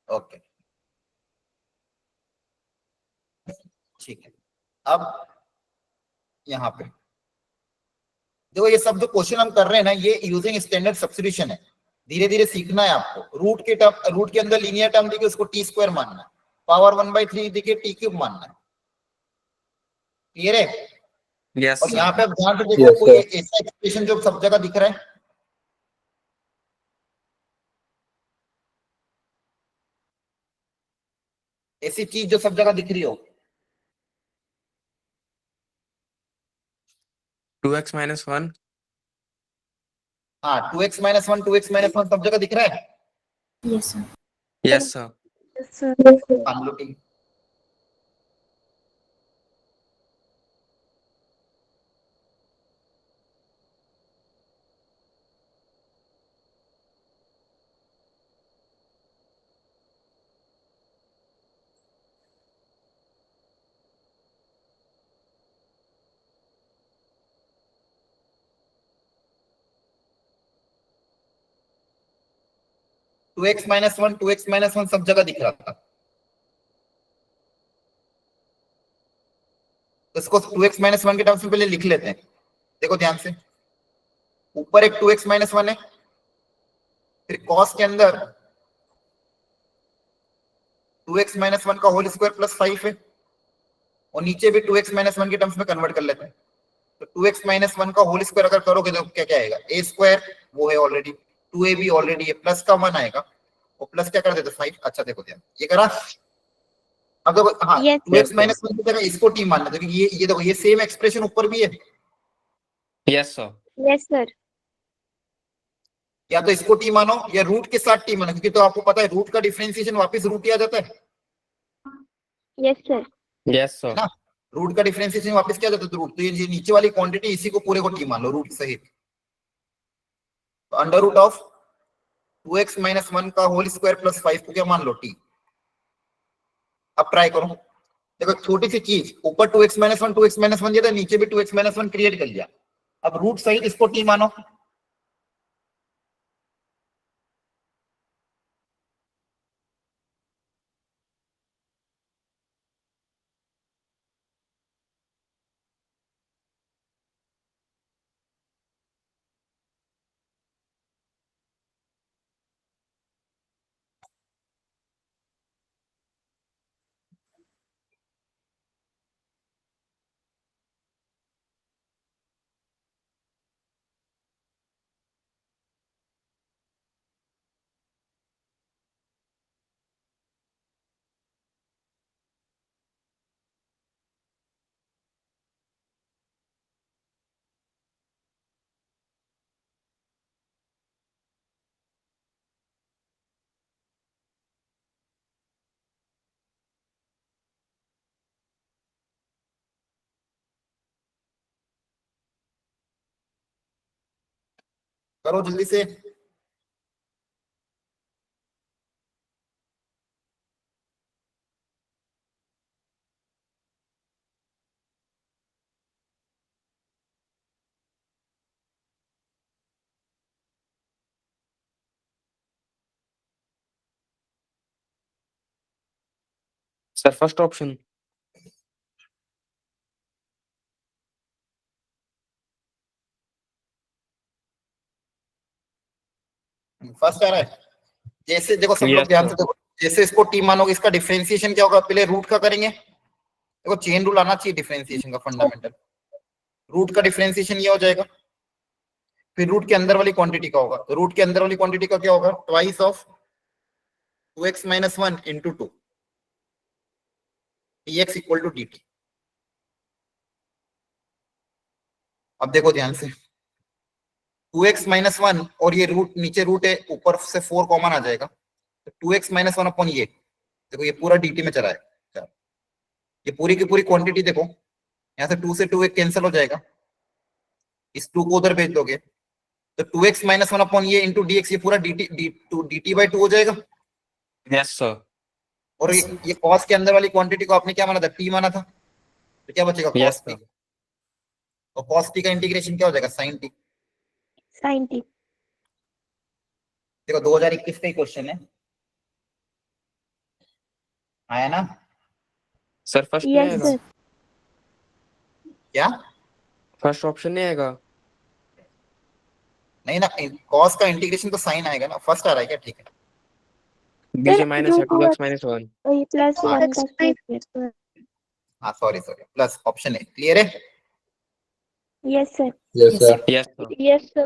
Okay ठीक है। अब यहाँ पे देखो, ये सब जो क्वेश्चन हम कर रहे हैं ना, ये यूजिंग स्टैंडर्ड सब्स्टिट्यूशन है, धीरे धीरे सीखना है आपको। रूट के अंदर लीनियर टर्म दिखे उसको टी स्क्वायर मानना है, पावर 1/3 दिखे टी क्यूब मानना है, क्लियर है। Yes, और sir. यहाँ पे आप ध्यान से देखो, कोई ऐसा एक्सप्रेशन जो सब जगह दिख रहा है, ऐसी चीज जो सब जगह दिख रही हो, 2x minus 1. हाँ 2x माइनस 1 2x माइनस 1 सब जगह दिख रहा है। Yes, sir. Yes, sir. Yes, sir. Yes, sir. मान लो ठीक, टू एक्स माइनस वन सब जगह दिख रहा था, तो इसको 2x माइनस 1 के टर्म्स में पहले लिख लेते हैं। देखो ध्यान से, ऊपर एक 2x माइनस 1 है, फिर कॉस के अंदर 2x माइनस 1 का होल स्क्वायर प्लस 5 है, और नीचे भी 2x माइनस 1 के टर्म्स में कन्वर्ट कर लेते हैं। तो 2x माइनस 1 का होल स्क्वायर अगर करोगे तो क्या क्या आएगा, a स्क्वायर वो है ऑलरेडी, 2ab ऑलरेडी है, प्लस का 1 आएगा, और प्लस क्या कर देते 5। अच्छा देखो ध्यान, ये करा। अब देखो हाँ Yes, 2x माइनस 1 की जगह इसको t मानना, क्योंकि ये देखो ये सेम एक्सप्रेशन ऊपर भी है, Yes, sir. Yes, sir. या तो इसको t मानो या रूट के साथ t मानो, क्योंकि तो आपको पता है रूट का डिफरेंशिएशन वापस रूट ही आ जाता है। Yes, sir. Yes, है sir. ना? रूट का डिफरेंशिएशन वापस क्या जाता है रूट, तो ये नीचे वाली क्वांटिटी इसी को पूरे को टी मान लो रूट सहित, तो under root of 2x minus 1 का होल स्क्वायर प्लस 5 को क्या मान लो टी। अब ट्राई करो, देखो छोटी सी चीज, ऊपर 2x माइनस 1 2x माइनस 1 दिया था, नीचे भी 2x माइनस 1 क्रिएट कर लिया, अब रूट सहित इसको टी मानो। करो जल्दी से। Sir, first option. फर्स्ट आ रहा है, जैसे देखो सब लोग Yes, ध्यान sir. से देखो, जैसे इसको टी मानोगे इसका डिफरेंशिएशन क्या होगा, पहले रूट का करेंगे, देखो चेन रूल आना चाहिए डिफरेंशिएशन का फंडामेंटल, रूट का डिफरेंशिएशन ये हो जाएगा, फिर रूट के अंदर वाली क्वांटिटी का होगा, तो रूट के अंदर वाली क्वांटिटी का क्या होगा, twice of 2x minus 1 into 2 dx equal to dt। अब देखो ध्यान से 2x माइनस 1 और ये रूट नीचे रूट है, ऊपर से 4 कॉमन आ जाएगा, तो 2x माइनस 1 अपॉन ये, देखो ये पूरा dt में चला है, चलो ये पूरी की पूरी क्वांटिटी देखो, यहाँ से 2 से 2 कैंसिल हो जाएगा, इस 2 को उधर भेज दोगे, तो 2x माइनस 1 अपॉन ये इंटू dx, ये पूरा dt बाई 2 हो जाएगा, Yes, sir. और ये cos के अंदर वाली क्वांटिटी को आपने क्या माना था, t माना था, तो क्या बचेगा cos Yes, t, sir. और cos t का इंटीग्रेशन क्या हो जाएगा sin t। sin t। देखो 2021 का ही क्वेश्चन है, आया ना? Sir, first नहीं Yes, आएगा. sir. क्या First option नहीं आएगा. नहीं ना, cos का इंटीग्रेशन तो sin आएगा ना, फर्स्ट आ रहा है क्या, ठीक है। बीच Sir, में minus है रूट 2x minus 1. ये प्लस हाँ। 1 का स्क्वायर। हाँ सॉरी प्लस ऑप्शन है, क्लियर है? Yes, sir. Yes sir. Yes, sir. Yes, sir.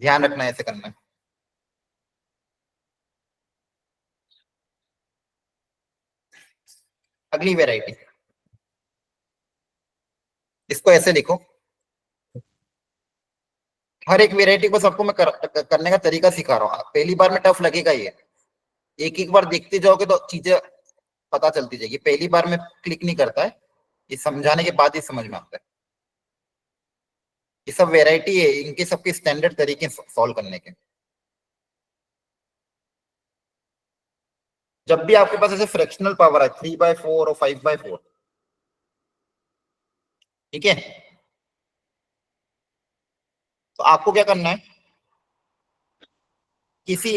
ध्यान रखना है, ऐसे करना है। अगली वेराइटी, इसको ऐसे लिखो, हर एक वेराइटी को सबको मैं करने का तरीका सिखा रहा हूँ, पहली बार में टफ लगेगा, ये एक एक बार देखते जाओगे तो चीजें पता चलती जाएगी, पहली बार में क्लिक नहीं करता है, ये समझाने के बाद ही समझ में आता है। ये सब वेराइटी है, इनके सबके स्टैंडर्ड तरीके सॉल्व करने के। जब भी आपके पास ऐसे फ्रैक्शनल पावर है 3/4 और 5/4, ठीक है, तो आपको क्या करना है, किसी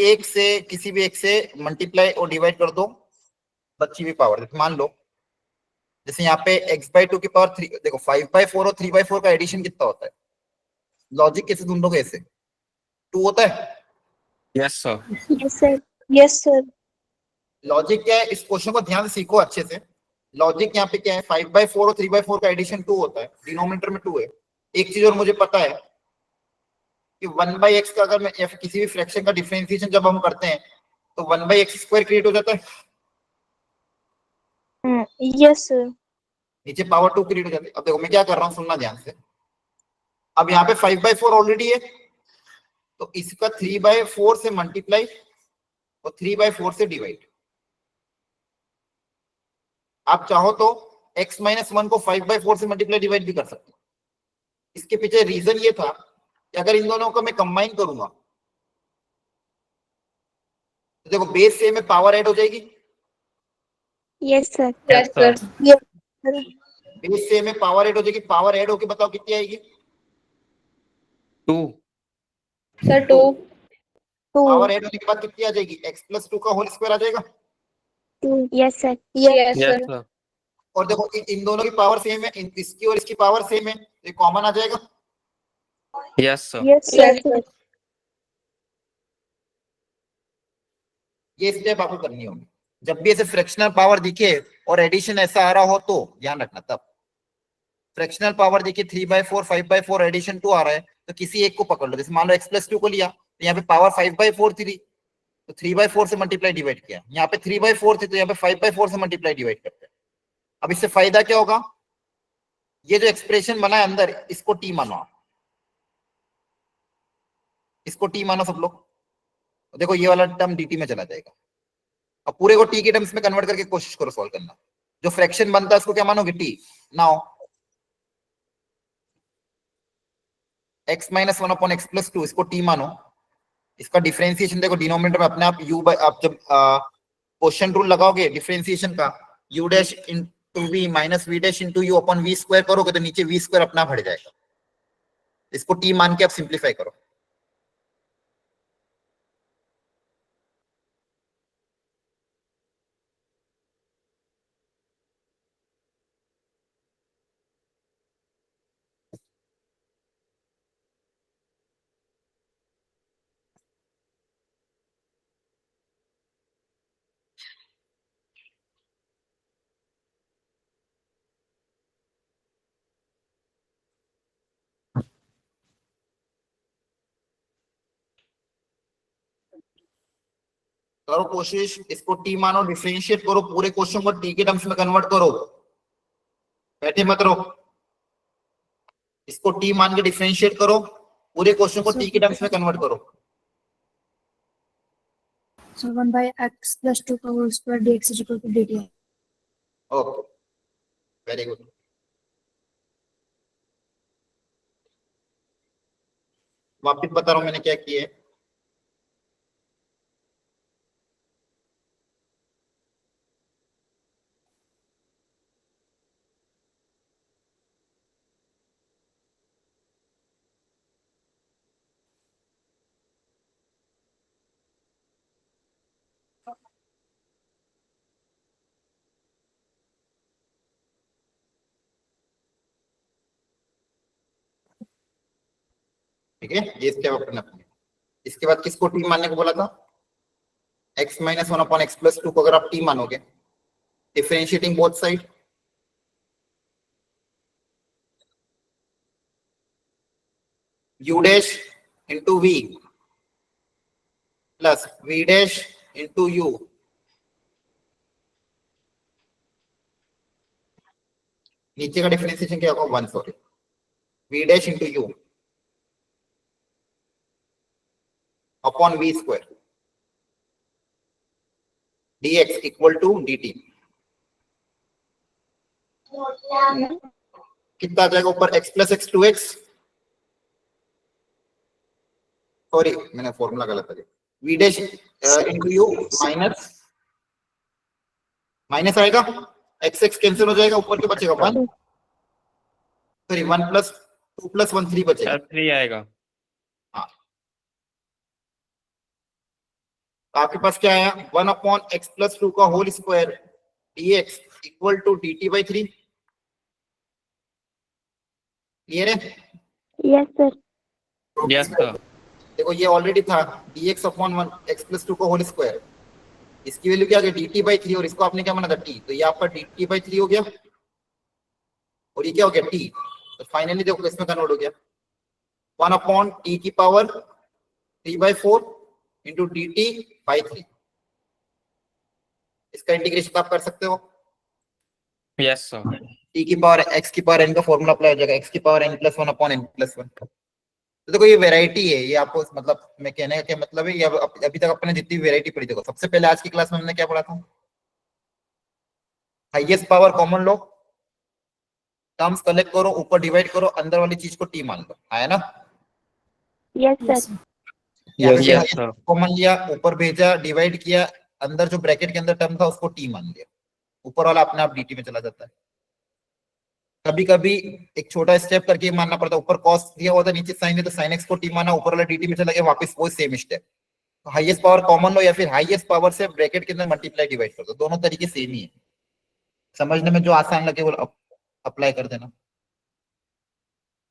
भी एक से मल्टीप्लाई और डिवाइड कर दो बची हुई पावर। मान लो जैसे यहाँ पे x/2 की पावर 3, देखो 5/4 और 3/4 का एडिशन कितना होता है, लॉजिक कैसे ढूंढोगे, ऐसे 2 होता है। Yes, sir. Yes, sir. Yes, sir. Logic क्या है, इस क्वेश्चन को ध्यान से सीखो अच्छे से। लॉजिक यहाँ पे क्या है, 5/4 और 3/4 का एडिशन 2 होता है, डिनोमिनेटर में 2 है। एक चीज और मुझे पता है कि 1/x का अगर मैं या फिर किसी भी फ्रैक्शन का डिफरेंशिएशन जब हम करते हैं तो 1/x² क्रिएट हो जाता है, Yes, sir. नीचे पावर 2 क्रिएट हो जाती है। अब देखो मैं क्या कर रहा हूँ, सुनना ध्यान से। अब यहाँ पे 5/4 ऑलरेडी है, तो इसका 3/4 से मल्टीप्लाई और 3/4 से डिवाइड, आप चाहो तो x-1 को 5/4 से मल्टीप्लाई डिवाइड भी कर सकते हो। इसके पीछे रीजन ये था कि अगर इन दोनों को मैं कंबाइन करूंगा तो देखो बेस सेम है, पावर ऐड हो जाएगी। Yes, sir. Yes, sir. Yes, sir. Base same है, पावर ऐड हो जाएगी। पावर ऐड होके बताओ कितनी आएगी? 2. Sir, 2. पावर 2. ऐड होने के बाद कितनी आ जाएगी? x+2 का होल स्क्वायर आ जाएगा। 2. Yes, sir. Yes, Yes, sir. sir. और देखो इन दोनों की पावर सेम है, इसकी और इसकी पावर सेम है, ये कॉमन आ जाएगा। Yes, sir. Yes, sir. Yes, sir. ये स्टेप आपको करनी होगी। जब भी ऐसे फ्रैक्शनल पावर दिखे और एडिशन ऐसा आ रहा हो तो ध्यान रखना। तब फ्रैक्शनल पावर दिखे 3/4 5/4 एडिशन 2 आ रहा है तो किसी एक को पकड़ लो। जैसे मान लो x+2 को लिया तो यहाँ पे पावर 5/4 थी तो 3/4 से मल्टीप्लाई डिवाइड किया। यहाँ पे 3/4 थी तो यहाँ पे 5/4 से मल्टीप्लाई डिवाइड करते हैं। अब इससे फायदा क्या होगा? ये जो एक्सप्रेशन बना है अंदर, इसको टी मानो आप, इसको टी मानो सब लोग। देखो ये वाला टर्म dt में चला जाएगा। अब पूरे को t के टर्म्स में कन्वर्ट करके कोशिश करो सॉल्व करना। जो फ्रैक्शन बनता है उसको क्या मानोगे? t। नाउ x-1 x+2 इसको t मानो। इसका डिफरेंशिएशन देखो डिनोमिनेटर में अपने आप आप जब क्वोशिएंट रूल लगाओगे डिफरेंशिएशन का, u dash into v minus v dash into u upon v square करोगे तो नीचे v स्क्वायर अपना हट जाएगा। इसको t मान के आप सिंप्लीफाई करो। करो कोशिश, इसको टी मानो, डिफरेंशिएट करो, पूरे क्वेश्चन को टी के टर्म्स में कन्वर्ट करो, बैठे मत रहो। इसको टी मान के डिफरेंशिएट करो, पूरे क्वेश्चन को टी के टर्म्स में कन्वर्ट करो। So 1/x+2 का whole square dx is equal to dt. Okay, very good. वापिस बता रहा हूं मैंने क्या किया है। ठीक है, ये स्टेप अपने अपने। इसके बाद किसको टी मानने को बोला था? x-1 अपॉन x+2 को अगर आप टी मानोगे, differentiating both side, u dash into v plus v dash into u, नीचे का डिफरेंशिएशन क्या होगा? 1, sorry, v dash into u upon v square dx equal to dt। कितना आ जाएगा ऊपर? x plus X 2x, sorry मैंने फॉर्मूला गलत कर दिया, v dash into u minus minus आएगा, x x कैंसिल हो जाएगा, ऊपर क्या बचेगा? 1, सॉरी 1 प्लस 2 प्लस 1 3 बचेगा। 3 आएगा। हाँ, आपके पास क्या आया? 1 अपॉन x+2 का whole square dx equal to dt/3। Clear है? Yes, sir. Yes, sir. देखो ये ऑलरेडी था dx अपॉन 1 x+2 का होल स्क्वायर, इसकी वैल्यू क्या आ गई? dt/3, और इसको आपने क्या माना था? t, तो ये आपका dt/3 हो गया और ये क्या हो गया? t। तो फाइनली देखो इसमें कन्वर्ट हो गया 1 अपॉन t की पावर 3/4 इंटू dt/3। इसका इंटीग्रेशन आप कर सकते हो। Yes, sir. t की पावर x की पावर n का फॉर्मूला अप्लाई हो जाएगा, x की पावर n+1 अपॉन n+1। तो देखो ये वैरायटी है, ये आपको मतलब मैं कहने का क्या मतलब है, ये अभी तक अपने जितनी वैरायटी पढ़ी, देखो सबसे पहले आज की क्लास में हमने क्या पढ़ा था? हाईएस्ट पावर कॉमन लो, टर्म्स कलेक्ट करो, ऊपर डिवाइड करो, अंदर वाली चीज को टी मान लो, आया ना? Yes, sir. Yes, sir. यहाँ पे Yes, हाईएस्ट sir. कॉमन लिया, ऊपर भेजा, डिवाइड किया, अंदर जो ब्रैकेट के अंदर टर्म था उसको टी मान लिया, ऊपर वाला अपने आप डीटी में चला जाता है। कभी कभी एक छोटा स्टेप करके मानना पड़ता है, ऊपर कॉस दिया हुआ था, नीचे साइन है, तो साइन एक्स को टी माना, ऊपर वाला डीटी में चला गया, वापस वो सेम स्टेप। तो हाईएस्ट पावर कॉमन लो या फिर हाईएस्ट पावर से ब्रैकेट के अंदर मल्टीप्लाई डिवाइड कर दो, दोनों तरीके सेम ही है, समझने में जो आसान लगे वो अप्लाई कर देना।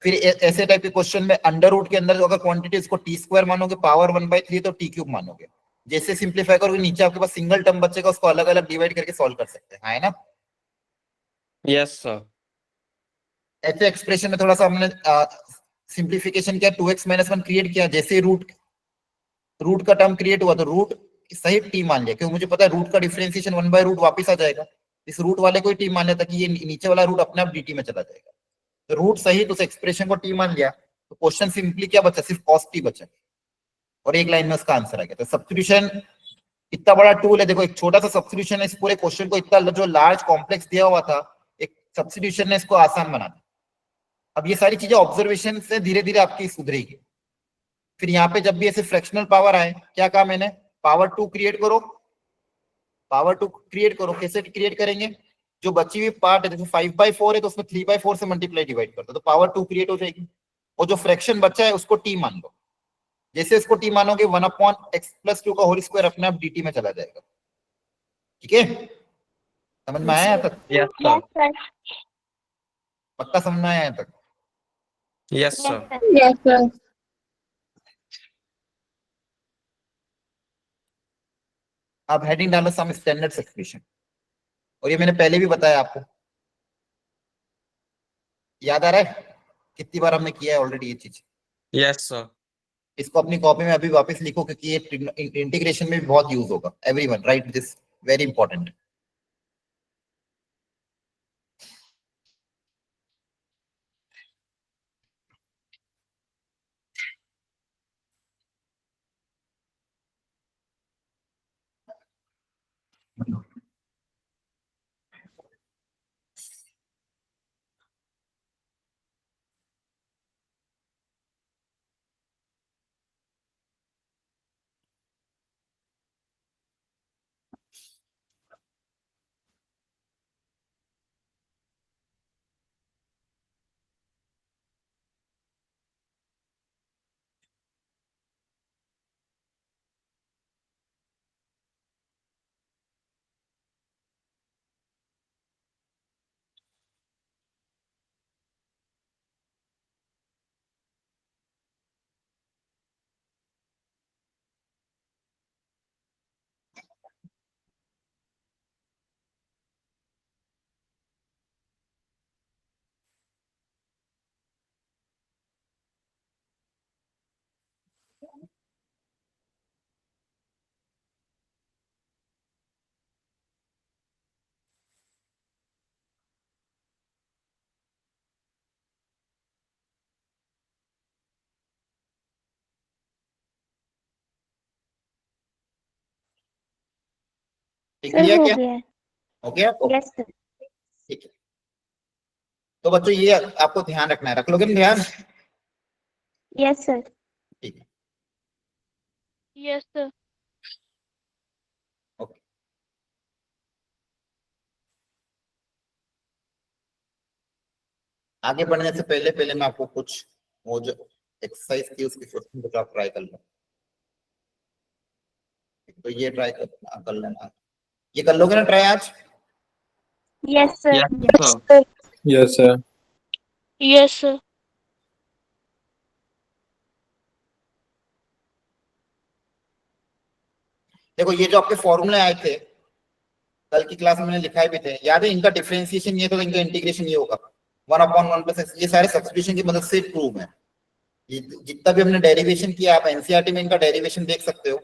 फिर ऐसे टाइप के क्वेश्चन में अंडर रूट के अंदर अगर क्वांटिटी इसको टी स्क्वायर मानोगे, पावर 1/3 तो टी क्यूब मानोगे। जैसे सिंप्लीफाई करोगे नीचे आपके पास सिंगल टर्म बचेगा, उसको अलग अलग डिवाइड करके सॉल्व कर सकते हैं, है ना? Yes, sir. ऐसे एक्सप्रेशन में थोड़ा सा हमने सिंप्लीफिकेशन किया, 2x - 1 क्रिएट किया, जैसे रूट का टर्म क्रिएट हुआ तो रूट सहित टी मान लिया, क्योंकि मुझे पता है रूट का डिफरेंशिएशन 1/रूट वापस आ जाएगा, इस रूट वाले को ही टी मान लिया ताकि ये नीचे वाला रूट अपने आप dt में चला जाएगा। तो रूट सहित उस एक्सप्रेशन को टी मान लिया, तो क्वेश्चन सिंपली क्या बचा, सिर्फ cos t बचा, और एक लाइन में उसका आंसर आ गया। तो सब्स्टिट्यूशन इतना बड़ा टूल है, देखो एक छोटा सा सब्स्टिट्यूशन है इस पूरे क्वेश्चन को, इतना जो लार्ज कॉम्प्लेक्स दिया हुआ था, एक सब्स्टिट्यूशन ने इसको आसान बना दिया। अब ये सारी चीजें ऑब्जर्वेशन से धीरे धीरे आपकी सुधरेगी। फिर यहाँ पे जब भी ऐसे फ्रैक्शनल पावर आए, क्या कहा मैंने, पावर 2 क्रिएट करो, पावर 2 क्रिएट करो। कैसे क्रिएट करेंगे, जो बची हुई पार्ट है, जैसे 5/4 है तो उसमें 3/4 से मल्टीप्लाई डिवाइड कर दो, तो पावर 2 क्रिएट हो जाएगी, और जो फ्रैक्शन बचा है उसको टी मान लो। जैसे इसको टी मानोगे 1/x+2 का होल स्क्वायर अपने आप dt में चला जाएगा। ठीक है, समझ में आया यहाँ तक? Yes, Yes, sir. sir. पक्का समझ में आया यहाँ तक? Yes, Yes, sir. sir. Yes, sir. अब हेडिंग डालो सम स्टैंडर्ड एक्सप्रेशन, और ये मैंने पहले भी बताया आपको, याद आ रहा है कितनी बार हमने किया है ऑलरेडी ये चीज। Yes, sir. इसको अपनी कॉपी में अभी वापस लिखो, क्योंकि ये इंटीग्रेशन में भी बहुत यूज होगा। Everyone right this, very important. ठीक Sir, लिया हो क्या? गया। हो गया? Yes, sir. ठीक है, तो बच्चों ये आपको ध्यान रखना है, रख लोगे ना ध्यान? Yes, sir. ठीक है, Yes, sir. ओके। आगे बढ़ने से पहले पहले मैं आपको कुछ वो जो एक्सरसाइज की उसकी क्वेश्चन को आप ट्राई कर लो। तो ये ट्राई कर लेना, ये कर लोगे ना ट्राई आज? Yes, sir. Yes, sir. Yes, sir. Yes, sir. देखो ये जो आपके फॉर्मूले आए थे कल की क्लास में मैंने लिखाए भी थे, याद है? इनका डिफरेंशिएशन ये, तो इनका इंटीग्रेशन ये होगा 1/1 + x। ये सारे सब्स्टिट्यूशन की मदद से प्रूव है। ये जितना भी हमने डेरिवेशन किया, आप एनसीईआरटी में इनका डेरिवेशन देख सकते हो,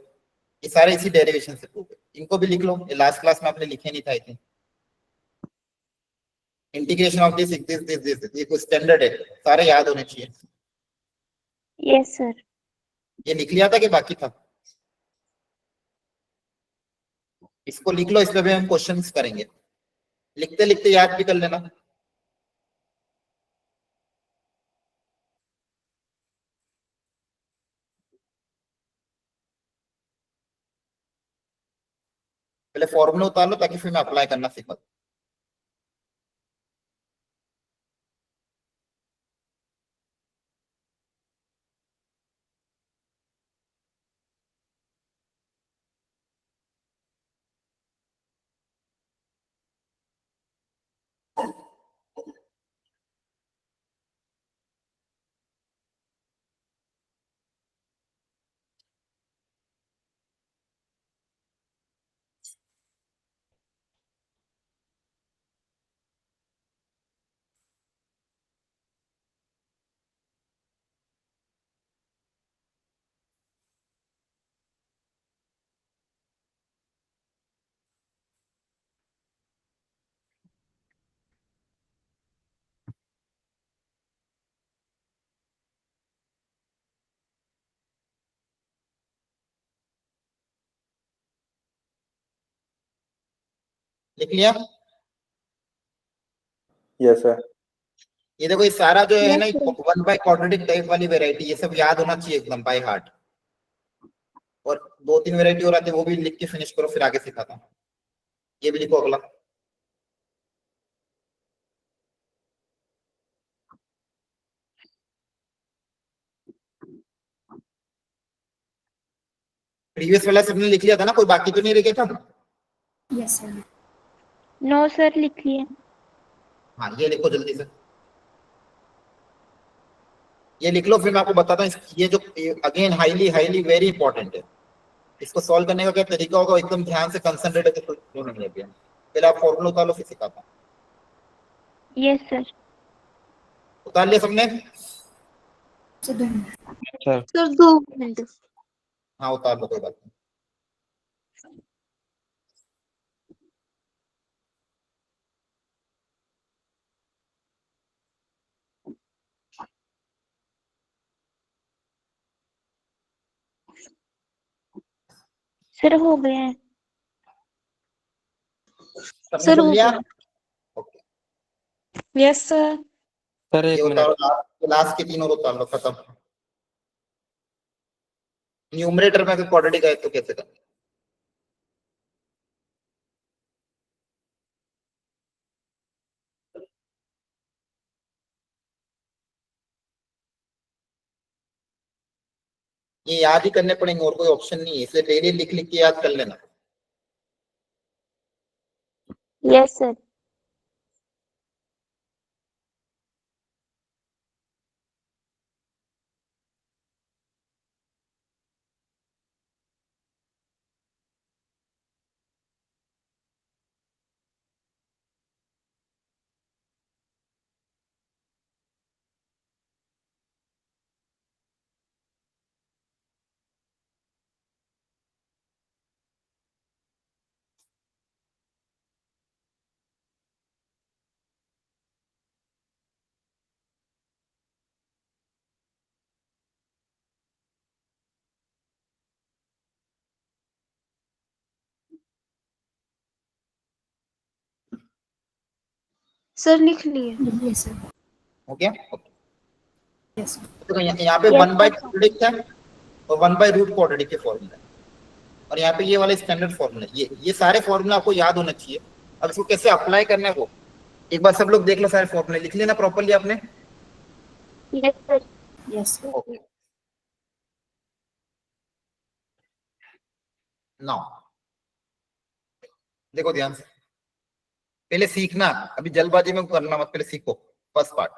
ये सारे इसी डेरिवेशन से प्रूव है। इनको भी लिख लो, ये लास्ट क्लास में आपने लिखे नहीं था I think. Integration of this ये कोई स्टैंडर्ड है, सारे याद होने चाहिए। Yes, sir. ये लिख लिया था कि बाकी था? इसको लिख लो, इस पे भी हम क्वेश्चंस करेंगे। लिखते लिखते याद भी कर लेना। पहले फॉर्मूला उतार लो ताकि फिर मैं अप्लाई करना सीखा। लिख लिया? Yes sir. ये देखो, ये सारा जो है Yes, ना, sir. 1/quadratic टाइप वाली वेराइटी, ये सब याद होना चाहिए एकदम बाय हार्ट। और 2-3 वेराइटी और आते हैं, वो भी लिख के फिनिश करो, फिर आगे सिखाता हूँ। ये भी लिखो अगला। प्रीवियस वाला सबने लिख लिया था ना, कोई बाकी तो नहीं रह गया था? Yes, sir. No, sir, लिख लिए। हाँ, ये लिखो जल्दी से। ये लिख लो, फिर मैं आपको बताता हूँ। ये जो again highly highly very important है। इसको सॉल्व करने का क्या तरीका होगा, एकदम ध्यान से कंसंट्रेट करके तो नहीं है। पहले आप फॉर्मूला उतार लो, फिर सिखाता हूँ। Yes, sir. उतार लिया सबने? So then, Sir. Sir, 2 minute. हाँ, उतार लो, कोई बात नहीं। सर हो गए हैं। सबने सर कर हो लिया? गया। Okay, Yes, sir. सर ये एक उतारो, मिनट। लास्ट के 3 और उतार लो, खत्म। न्यूमरेटर में अगर क्वाड्रेटिक आए तो कैसे करना? ये याद ही करने पड़ेंगे, और कोई ऑप्शन नहीं है, इसलिए डेली लिख लिख के याद कर लेना। Yes, sir. सर लिख लिए। yes, sir. हो गया? ओके। Yes, sir. तो यहाँ पे Yes, 1/quadratic है और 1/√quadratic के फॉर्मूला है, और यहाँ पे ये वाले स्टैंडर्ड फॉर्मूला। ये सारे फॉर्मूला आपको याद होना चाहिए। अब इसको कैसे अप्लाई करना है वो एक बार सब लोग देख लो। सारे फॉर्मूले लिख लेना प्रॉपर्ली आपने। Yes, sir. Yes, sir. Okay, now देखो ध्यान से, पहले सीखना, अभी जल्दबाजी में करना मत, पहले सीखो। फर्स्ट पार्ट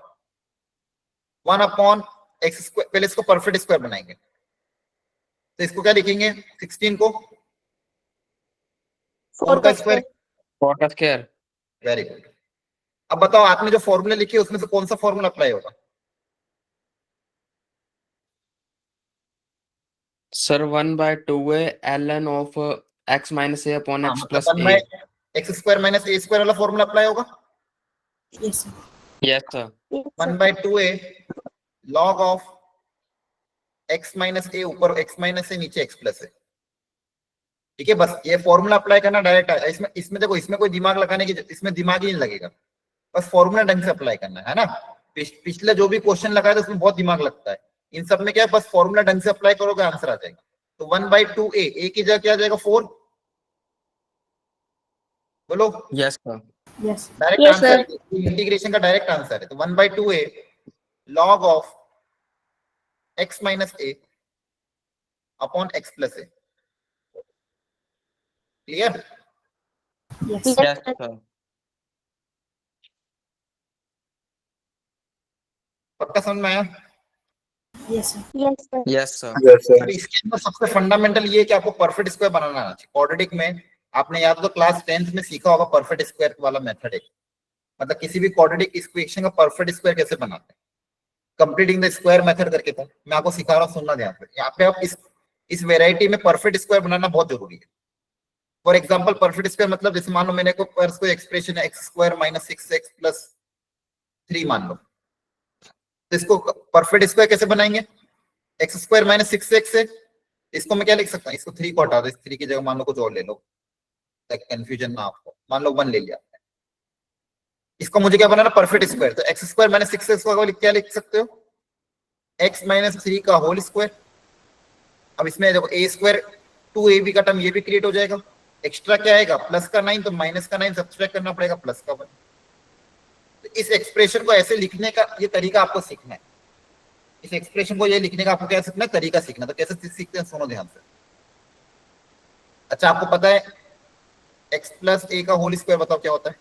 1/x², पहले इसको परफेक्ट स्क्वायर बनाएंगे। तो इसको क्या लिखेंगे? 16 को 4 का स्क्वायर। 4 का स्क्वायर। Very good. अब बताओ, आपने जो फॉर्मूले लिखे उसमें से कौन सा फॉर्मूला अप्लाई होगा? सर 1/2 है ln of x minus a upon x plus a। 1/x² - a² वाला फॉर्मूला अप्लाई होगा? Yes, sir. Yes sir. Yes, sir. 1/2a log of x - a, ऊपर x - a नीचे x प्लस a। ठीक है, बस ये फॉर्मूला अप्लाई करना direct है। इसमें इसमें देखो, इसमें कोई दिमाग लगाने की, इसमें दिमाग ही नहीं लगेगा, बस फॉर्मूला ढंग से अप्लाई करना है ना। पिछले जो भी क्वेश्चन लगाया था उसमें बहुत दिमाग लगता है, इन सब में क्या है, बस फॉर्मूला ढंग से अप्लाई करोगे आंसर आ जाएगा। तो 1/2a, ए की जगह क्या आ जाएगा 4, बोलो Yes, sir. Yes. Direct Yes, answer, integration का डायरेक्ट आंसर है। तो 1/2a log of x minus a upon x plus a। Clear? Yes. Yes, Yes, sir. sir. पक्का समझ में आया? Yes, sir. Yes, sir. Yes, sir. Yes, sir. अब इसके अंदर सबसे फंडामेंटल ये है कि आपको परफेक्ट स्क्वायर बनाना आना चाहिए। क्वाड्रेटिक में आपने याद तो क्लास 10th में सीखा होगा परफेक्ट स्क्वायर वाला मेथड है, मतलब किसी भी क्वाड्रेटिक इक्वेशन का परफेक्ट स्क्वायर कैसे बनाते हैं, कंप्लीटिंग द स्क्वायर मेथड करके था। मैं आपको सिखा रहा हूँ, सुनना ध्यान से। यहाँ पे आप इस वेराइटी में परफेक्ट स्क्वायर बनाना बहुत जरूरी है। फॉर एग्जाम्पल परफेक्ट स्क्वायर मतलब जैसे मान लो मैंने को एक्सप्रेशन है x² माइनस 6x प्लस 3 मान लो, तो इसको परफेक्ट स्क्वायर कैसे बनाएंगे? x² माइनस 6x है, इसको मैं क्या लिख सकता हूँ, इसको 3 को हटा दो, इस 3 की जगह मान लो कुछ और ले लो, कंफ्यूजन ना आपको, मान लो 1 ले लिया। इसको मुझे क्या बनाना, परफेक्ट स्क्वायर। तो x² माइनस 6x को क्या लिख सकते हो, x माइनस 3 का होल स्क्वायर। अब इसमें देखो a² 2ab का टर्म ये भी क्रिएट हो जाएगा, एक्स्ट्रा क्या आएगा प्लस का 9, तो माइनस का 9 सब्ट्रैक्ट करना पड़ेगा प्लस का 1। तो इस एक्सप्रेशन को ऐसे लिखने का ये तरीका आपको सीखना है, इस एक्सप्रेशन को ये लिखने का आपको क्या सीखना है, तरीका सीखना। तो कैसे सीखते हैं सुनो ध्यान से। अच्छा आपको पता है x प्लस a का होल स्क्वायर बताओ क्या होता है,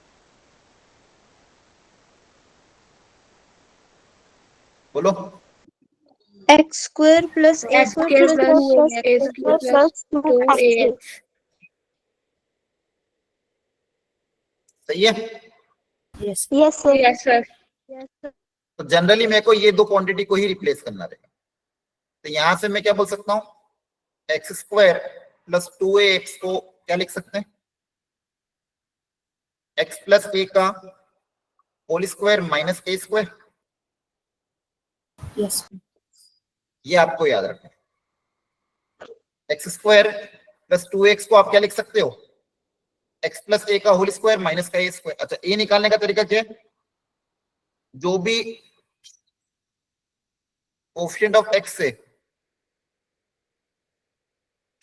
बोलो। X square plus A X square square plus plus A A square square plus plus 2x. सही है? Yes. Yes, sir. Yes, sir. Yes, sir. तो जनरली मेरे को ये दो क्वांटिटी को ही रिप्लेस करना रहेगा। तो यहां से मैं क्या बोल सकता हूँ, x² प्लस 2ax को क्या लिख सकते हैं, x प्लस a का whole square minus a square. Yes. ये आपको याद रखना है। x² प्लस 2ax को आप क्या लिख सकते हो, x प्लस a का होल स्क्वायर माइनस का a स्क्वायर। अच्छा a निकालने का तरीका क्या है, जो भी कोएफिशिएंट ऑफ x से,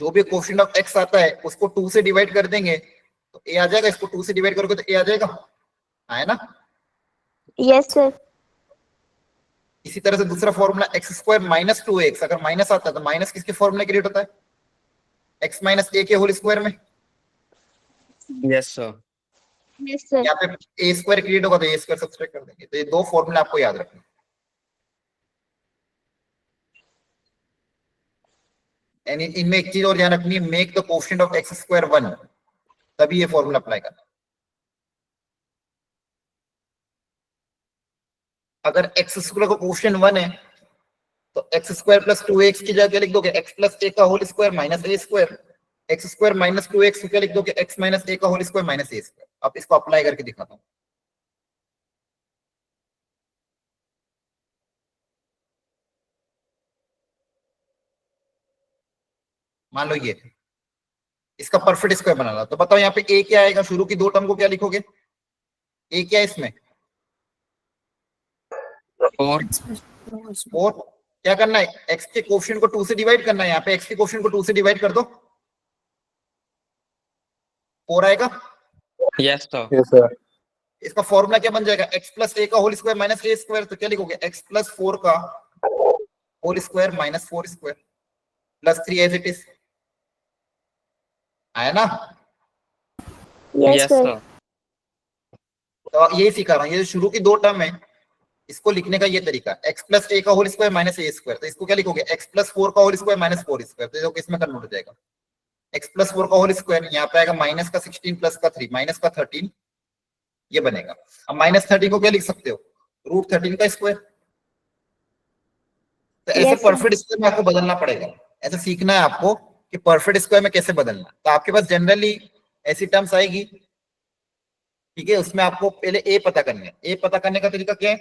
जो भी कोएफिशिएंट ऑफ x आता है उसको 2 से डिवाइड कर देंगे तो a आ जाएगा, इसको 2 से डिवाइड करोगे तो a आ जाएगा, है ना। Yes, sir. इसी तरह से दूसरा फॉर्मूला x² माइनस 2ax, अगर माइनस आता है तो माइनस किसके फॉर्मूले क्रिएट होता है, x माइनस a के होल स्क्वायर में। Yes, sir. Yes, sir. यहाँ पे a स्क्वायर क्रिएट होगा तो a स्क्वायर सब्ट्रैक्ट कर देंगे। तो ये दो फॉर्मूला आपको याद रखना। यानी इनमें एक चीज और ध्यान रखनी है, make the coefficient of x² 1, तभी ये फॉर्मूला अप्लाई करना। अगर x² का कोएफिशिएंट 1 है तो x² प्लस 2ax की जगह क्या लिख दोगे, x प्लस a का whole square minus a square. x² minus 2ax को क्या लिख दोगे, x माइनस a का whole square minus a square. अब इसको अप्लाई करके दिखाता हूँ। मान लो ये इसका परफेक्ट स्क्वायर बनाना, तो बताओ यहाँ पे a क्या आएगा, शुरू की दो टर्म को क्या लिखोगे, a क्या है इसमें 4. X plus 4 is 4। क्या करना है, x के कोएफिशिएंट को 2 से डिवाइड करना है, यहाँ पे x के कोएफिशिएंट को 2 से डिवाइड कर दो, 4 आएगा। Yes, sir. Yes, sir. इसका फॉर्मूला क्या बन जाएगा, x प्लस a का whole square minus a square. तो क्या लिखोगे, x प्लस 4 का whole square minus 4 square plus 3 as it is, आया ना। Yes, Yes, sir. sir. तो यही सिखा रहा हूँ, ये जो शुरू की दो टर्म है इसको लिखने का ये तरीका, x प्लस a का whole square minus a square. तो इसको क्या लिखोगे, x प्लस 4 का होल स्क्वायर माइनस 4 स्क्वायर। तो देखो इसमें कन्वर्ट हो जाएगा, x प्लस 4 का होल स्क्वायर यहाँ पे आएगा माइनस का 16 प्लस का 3 माइनस का 13, ये बनेगा। अब माइनस 30 को क्या लिख सकते हो, रूट 13 का स्क्वायर। तो ऐसे Yes, sir. परफेक्ट स्क्वायर में आपको बदलना पड़ेगा, ऐसे सीखना है आपको कि परफेक्ट स्क्वायर में कैसे बदलना। तो आपके पास जनरली ऐसी टर्म्स आएगी, ठीक है, उसमें आपको पहले a पता करना है। a पता करने का तरीका क्या है,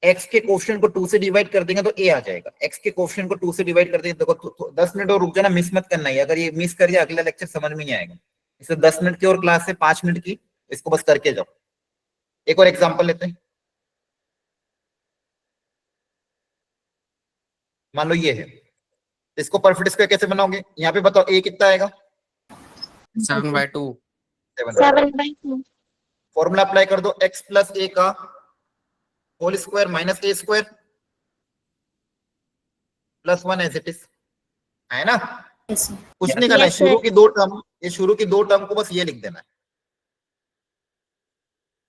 x के कोफिशिएंट को 2 से डिवाइड कर देंगे तो a आ जाएगा। x के कोफिशिएंट को 2 से डिवाइड कर देंगे, देखो 10 मिनट और रुक जाना, मिस मत करना है, अगर ये मिस कर दिया अगला लेक्चर समझ में नहीं आएगा। इससे 10 मिनट की और क्लास है, 5 मिनट की, इसको बस करके जाओ। एक और एग्जांपल लेते हैं, मान लो ये है, इसको परफेक्ट स्क्वायर कैसे बनाओगे, यहाँ पे बताओ a कितना आएगा, 7/2. 7। 7/2. फॉर्मूला अप्लाई कर दो, x प्लस a का whole square minus a square plus 1 as it is, है ना। Yes, sir. कुछ नहीं करना है, Yes, sir. शुरू की दो टर्म, ये शुरू की दो टर्म को बस ये लिख देना है।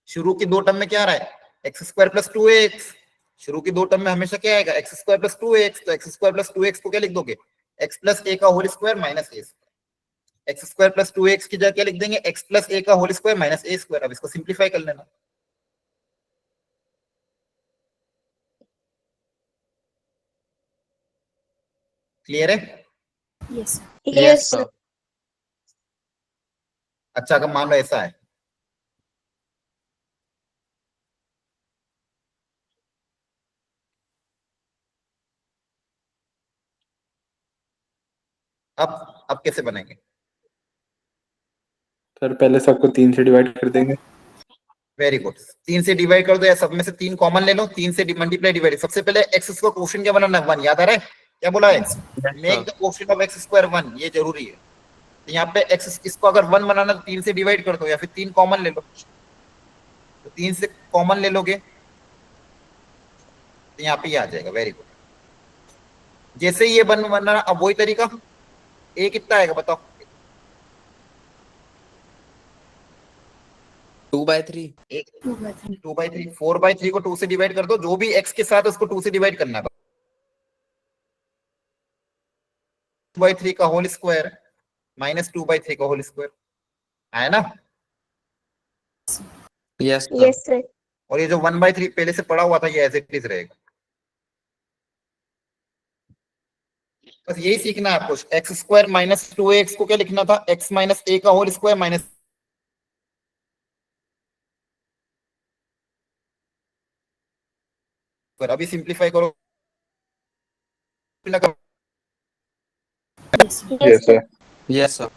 शुरू की दो टर्म में क्या आ रहा है, एक्स स्क्वायर प्लस 2x, शुरू की दो टर्म में हमेशा क्या आएगा, एक्स स्क्वायर प्लस 2x, तो एक्स स्क्वायर प्लस 2x को क्या लिख दोगे, एक्स प्लस a का whole square minus a square. X square plus 2x की जगह क्या लिख देंगे, एक्स प्लस a का whole square minus a square. अब इसको सिंप्लीफाई कर लेना। क्लियर है। Yes, sir. Yes, sir. अच्छा, अगर मान लो ऐसा है, अब कैसे बनेंगे, सर पहले सबको 3 से डिवाइड कर देंगे। वेरी गुड, 3 से डिवाइड कर दो या सब में से 3 कॉमन ले लो, 3 से मल्टीप्लाई डिवाइड। सबसे पहले एक्स का कोफिशिएंट क्या बनाना है, 1, याद आ रहा है क्या बोला है, make the coefficient of x square 1, ये जरूरी है। तो यहाँ पे एक्स, इसको अगर 1 बनाना तो 3 से डिवाइड कर दो या फिर 3 कॉमन ले लो, तो 3 से कॉमन ले लोगे तो यहाँ पे ये आ जाएगा। वेरी गुड, जैसे ही ये बनाना, अब वही तरीका, ए कितना आएगा बताओ, 2/3. 2/3. 2/3, 4/3 को 2 से डिवाइड कर दो, जो भी एक्स के साथ उसको 2 से डिवाइड करना है। 2/3 का होल स्क्वायर माइनस 2/3 का होल स्क्वायर, है ना। Yes, sir. Yes, sir. और ये जो 1/3 पहले से पड़ा हुआ था ये एज इट इज रहेगा। बस यही सीखना है आपको, एक्स स्क्वायर माइनस 2x को क्या लिखना था, x माइनस a का होल स्क्वायर माइनस, अभी सिंप्लीफाई करो। Yes, sir. Yes, sir. Yes, sir.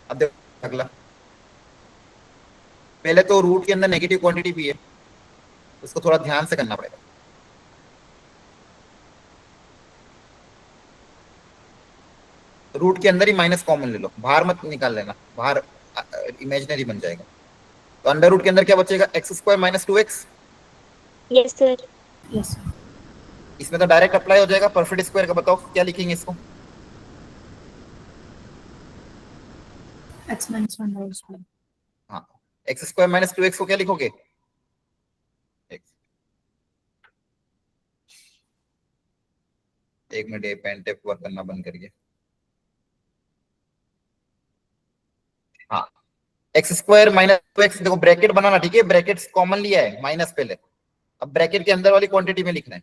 अब देखो अगला, पहले तो रूट के अंदर नेगेटिव क्वांटिटी भी है, उसको थोड़ा ध्यान से करना पड़ेगा। रूट के अंदर ही माइनस कॉमन ले लो, बाहर मत निकाल लेना, बाहर इमेजिनरी बन जाएगा। तो अंडर रूट के अंदर क्या बचेगा, x square minus 2x, Yes, sir. Yes, sir. इसमें तो डायरेक्ट अप्लाई हो जाएगा। परफेक्ट स्क्वायर का बताओ क्या लिखेंगे इसको, X minus 1 whole square. हाँ, एक्स स्क्वायर माइनस 2x को क्या लिखोगे, एक मिनट, ये पेन टेप वर्क करना बंद करिए। हाँ, एक्स स्क्वायर माइनस 2x, देखो ब्रैकेट बनाना, ठीक है, ब्रैकेट कॉमन लिया है माइनस पहले, अब ब्रैकेट के अंदर वाली क्वांटिटी में लिखना है,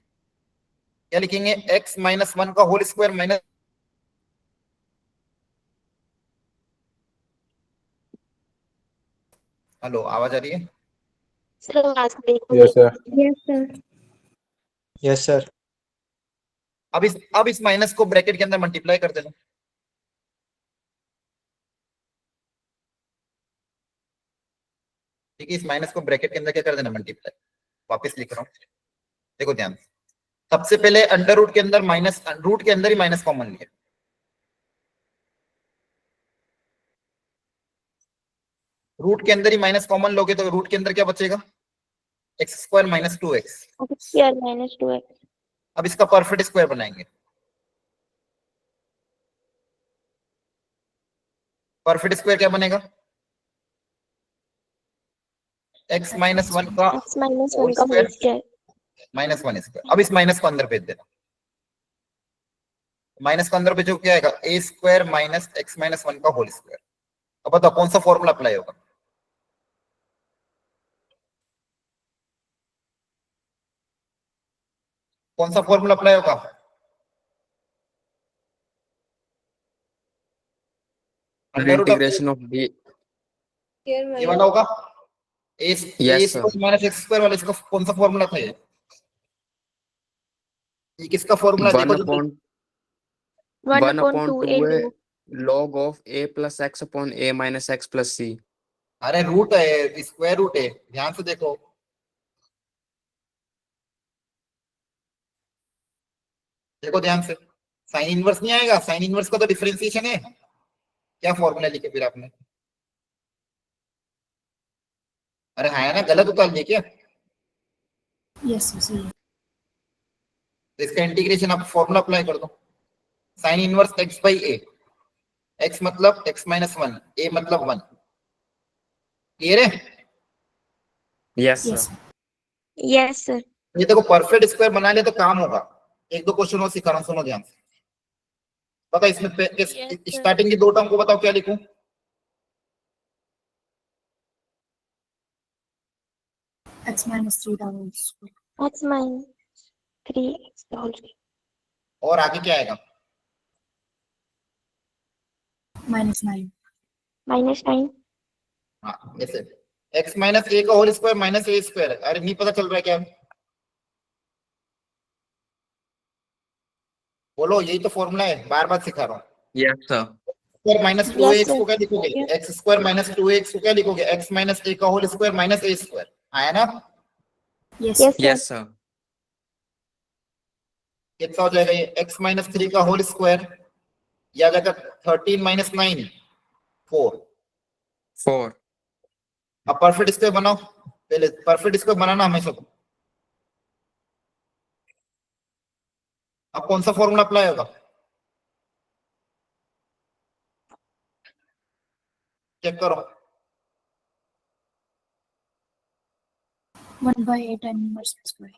क्या लिखेंगे, x माइनस 1 का होल स्क्वायर माइनस, हेलो आवाज आ रही है, Sir, mask देखो। Yes, sir. Yes, sir. Yes, sir. अब इस माइनस को ब्रैकेट के अंदर मल्टीप्लाई कर देना, ठीक है, इस माइनस को ब्रैकेट के अंदर क्या कर देना, मल्टीप्लाई। वापस लिख रहा हूँ, देखो ध्यान से, सबसे पहले अंडर रूट के अंदर माइनस, रूट के अंदर ही माइनस कॉमन लिया, रूट के अंदर ही माइनस कॉमन लोगे तो रूट के अंदर क्या बचेगा, x square minus 2x। Square minus 2x. अब इसका परफेक्ट स्क्वायर बनाएंगे, परफेक्ट स्क्वायर क्या बनेगा, x माइनस 1 का X minus होल 1 का whole square square. Minus 1 square. अब इस माइनस को अंदर भेज देना, माइनस को अंदर भेजो क्या आएगा, a square minus x minus 1 का होल स्क्वायर। अब बताओ कौन सा फॉर्मूला अप्लाई होगा, कौन सा फॉर्मूला अप्लाई होगा, The under root of integration of d. ये वाला होगा, A Yes, sir. Square minus X square वाला इसका कौन सा फॉर्मूला था ये किसका फॉर्मूला वन देखो जो upon 1 one upon upon 2a two A root. log of a plus x upon a minus x plus c. अरे रूट है स्क्वायर रूट है ध्यान से देखो देखो ध्यान से साइन इनवर्स नहीं आएगा साइन इनवर्स का तो डिफरेंशिएशन है क्या फॉर्मूला लिखे फिर आपने अरे हाँ ना गलत उतार दिया क्या Yes, sir. सही है. तो इसका इंटीग्रेशन आप फॉर्मूला अप्लाई कर दो sine inverse x by A x मतलब एक्स माइनस वन ए मतलब वन क्लियर है Yes, Yes, sir. sir. Yes, sir. ये देखो परफेक्ट स्क्वायर बना ले तो काम होगा एक दो क्वेश्चन और सिखा रहा हूँ सुनो ध्यान से पता इसमें Yes, sir. स्टार्टिंग की दो टर्म को बताओ क्या लिखूं X minus 3 the whole square. X minus 3x the whole square. और आगे क्या आएगा Minus 9. Minus 9. हाँ ऐसे एक्स माइनस ए का whole square minus A square अरे नहीं पता चल रहा है क्या बोलो यही तो फॉर्मूला है बार बार सिखा रहा हूँ Yes, sir. Square minus two Yes, x sir. को क्या लिखोगे x square minus two x को क्या लिखोगे एक्स माइनस ए का whole square minus A square आया ना Yes. Yes, sir. Yes, sir. कितना हो जाएगा ये एक्स माइनस थ्री का होल स्क्वायर या जाएगा 13 माइनस 9 4 4. अब परफेक्ट स्क्वायर बनाओ पहले परफेक्ट स्क्वायर बनाना हमेशा को अब कौन सा फॉर्मूला अप्लाई होगा चेक करो 1 by 8 and inverse x square.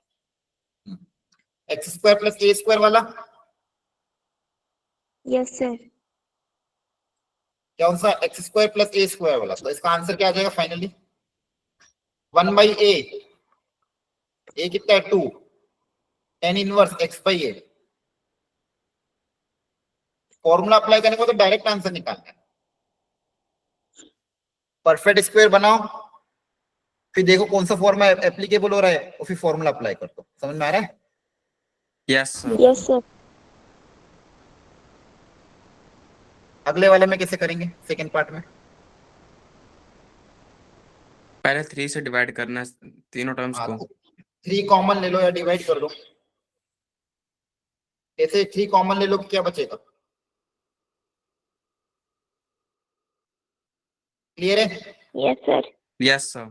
X square plus A square वाला Yes, sir. कौन सा एक्स स्क्वायर प्लस ए स्क्वायर वाला तो इसका आंसर क्या आ जाएगा फाइनली 1 बाई ए कितना है 2 tan inverse x by a formula apply करने को तो डायरेक्ट आंसर निकालना है परफेक्ट स्क्वायर बनाओ फिर देखो कौन सा फॉर्मूला एप्लीकेबल हो रहा है और फिर फॉर्मूला अप्लाई कर दो समझ में आ रहा है Yes, sir. Yes, sir. अगले वाले में कैसे करेंगे सेकंड पार्ट में पहले 3 से डिवाइड करना है तीनों टर्म्स को. 3 कॉमन ले लो या डिवाइड कर दो ऐसे 3 कॉमन ले लो क्या बचेगा क्लियर है Yes, sir. Yes, sir.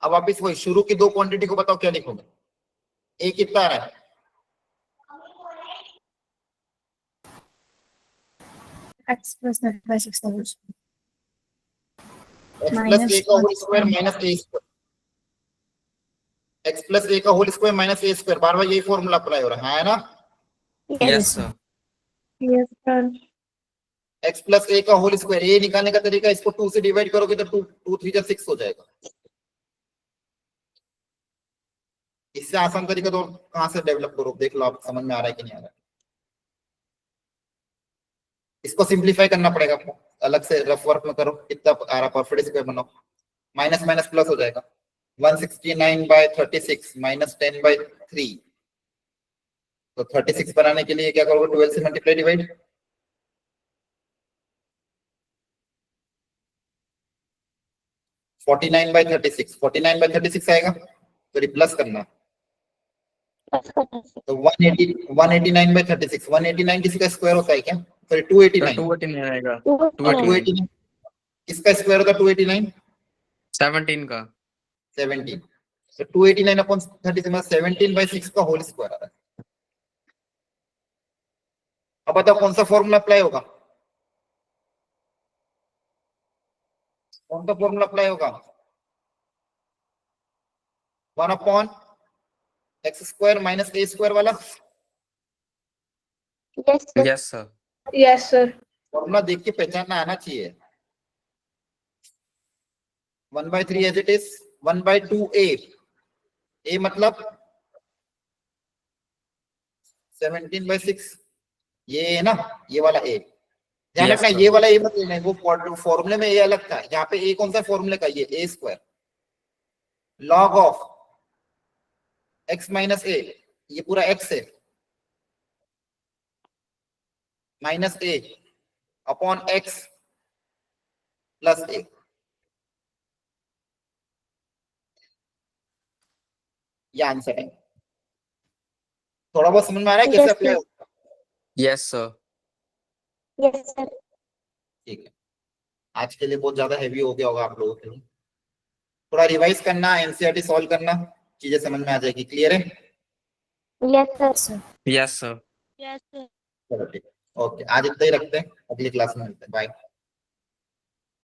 अब वापिस वही शुरू की दो क्वांटिटी को बताओ क्या लिखोगे ए कितना आ रहा है X plus 30 by 6 the whole square. X Minus plus A का whole 1 square minus A square X plus A का whole square minus A square बार बार यही फॉर्मूला अप्लाई हो रहा है ना Yes, sir. Yes, sir. X plus A का होल स्क्वायर ए निकालने का तरीका इसको 2 से डिवाइड करोगे तो 2 3 जा 6 हो जाएगा इससे आसान तरीका तो कहां से डेवलप करो देख लो आप समझ में आ रहा है कि नहीं आ रहा है इसको सिंपलीफाई करना पड़ेगा आपको अलग से रफ वर्क में करो कितना आ रहा परफेक्ट स्क्वायर बनाओ माइनस माइनस प्लस हो जाएगा 169 बाय 36 माइनस 10 बाय 3 तो 36 बनाने के लिए क्या करोगे 12 से multiply divide forty nine by 36 आएगा तो रिप्लस करना Plus करना sir. तो 189 बाई 36 189 किसी का स्क्वायर होता है क्या सॉरी 289 289 आएगा. 289. 289 किसका स्क्वायर होता है 289 17 का. 17 तो 289 अपॉन 36 में 17 बाई 6 का होल स्क्वायर आ रहा है अब बताओ कौन सा फॉर्मूला अप्लाई होगा कौन सा फॉर्मूला अप्लाई होगा 1 upon x square minus A square वाला Yes, sir. Yes, sir. Yes, sir. Formula देख के पहचानना आना चाहिए 1/3 as it is 1/2a a मतलब 17/6 ये है ना ये वाला a ध्यान Yes, रखना sir. ये वाला a मत लेना वो फॉर्मूले में a अलग था यहाँ पे a कौन सा फॉर्मूले का ये a square log of x minus A, ये पूरा x है, minus A upon x plus A. ये आंसर है। थोड़ा बहुत समझ में आ रहा है कैसे Yes, अप्लाई sir. होगा? Yes, sir. Yes, sir. ठीक है, आज के लिए बहुत ज्यादा हैवी हो गया होगा आप लोगों के लिए, थोड़ा रिवाइज करना, एनसीईआरटी सॉल्व करना, चीजें समझ में आ जाएगी। क्लियर है? Yes, sir. Yes, sir. Yes, sir. चलो ठीक है, ओके, आज इतना ही रखते हैं, अगली क्लास में मिलते हैं, बाय।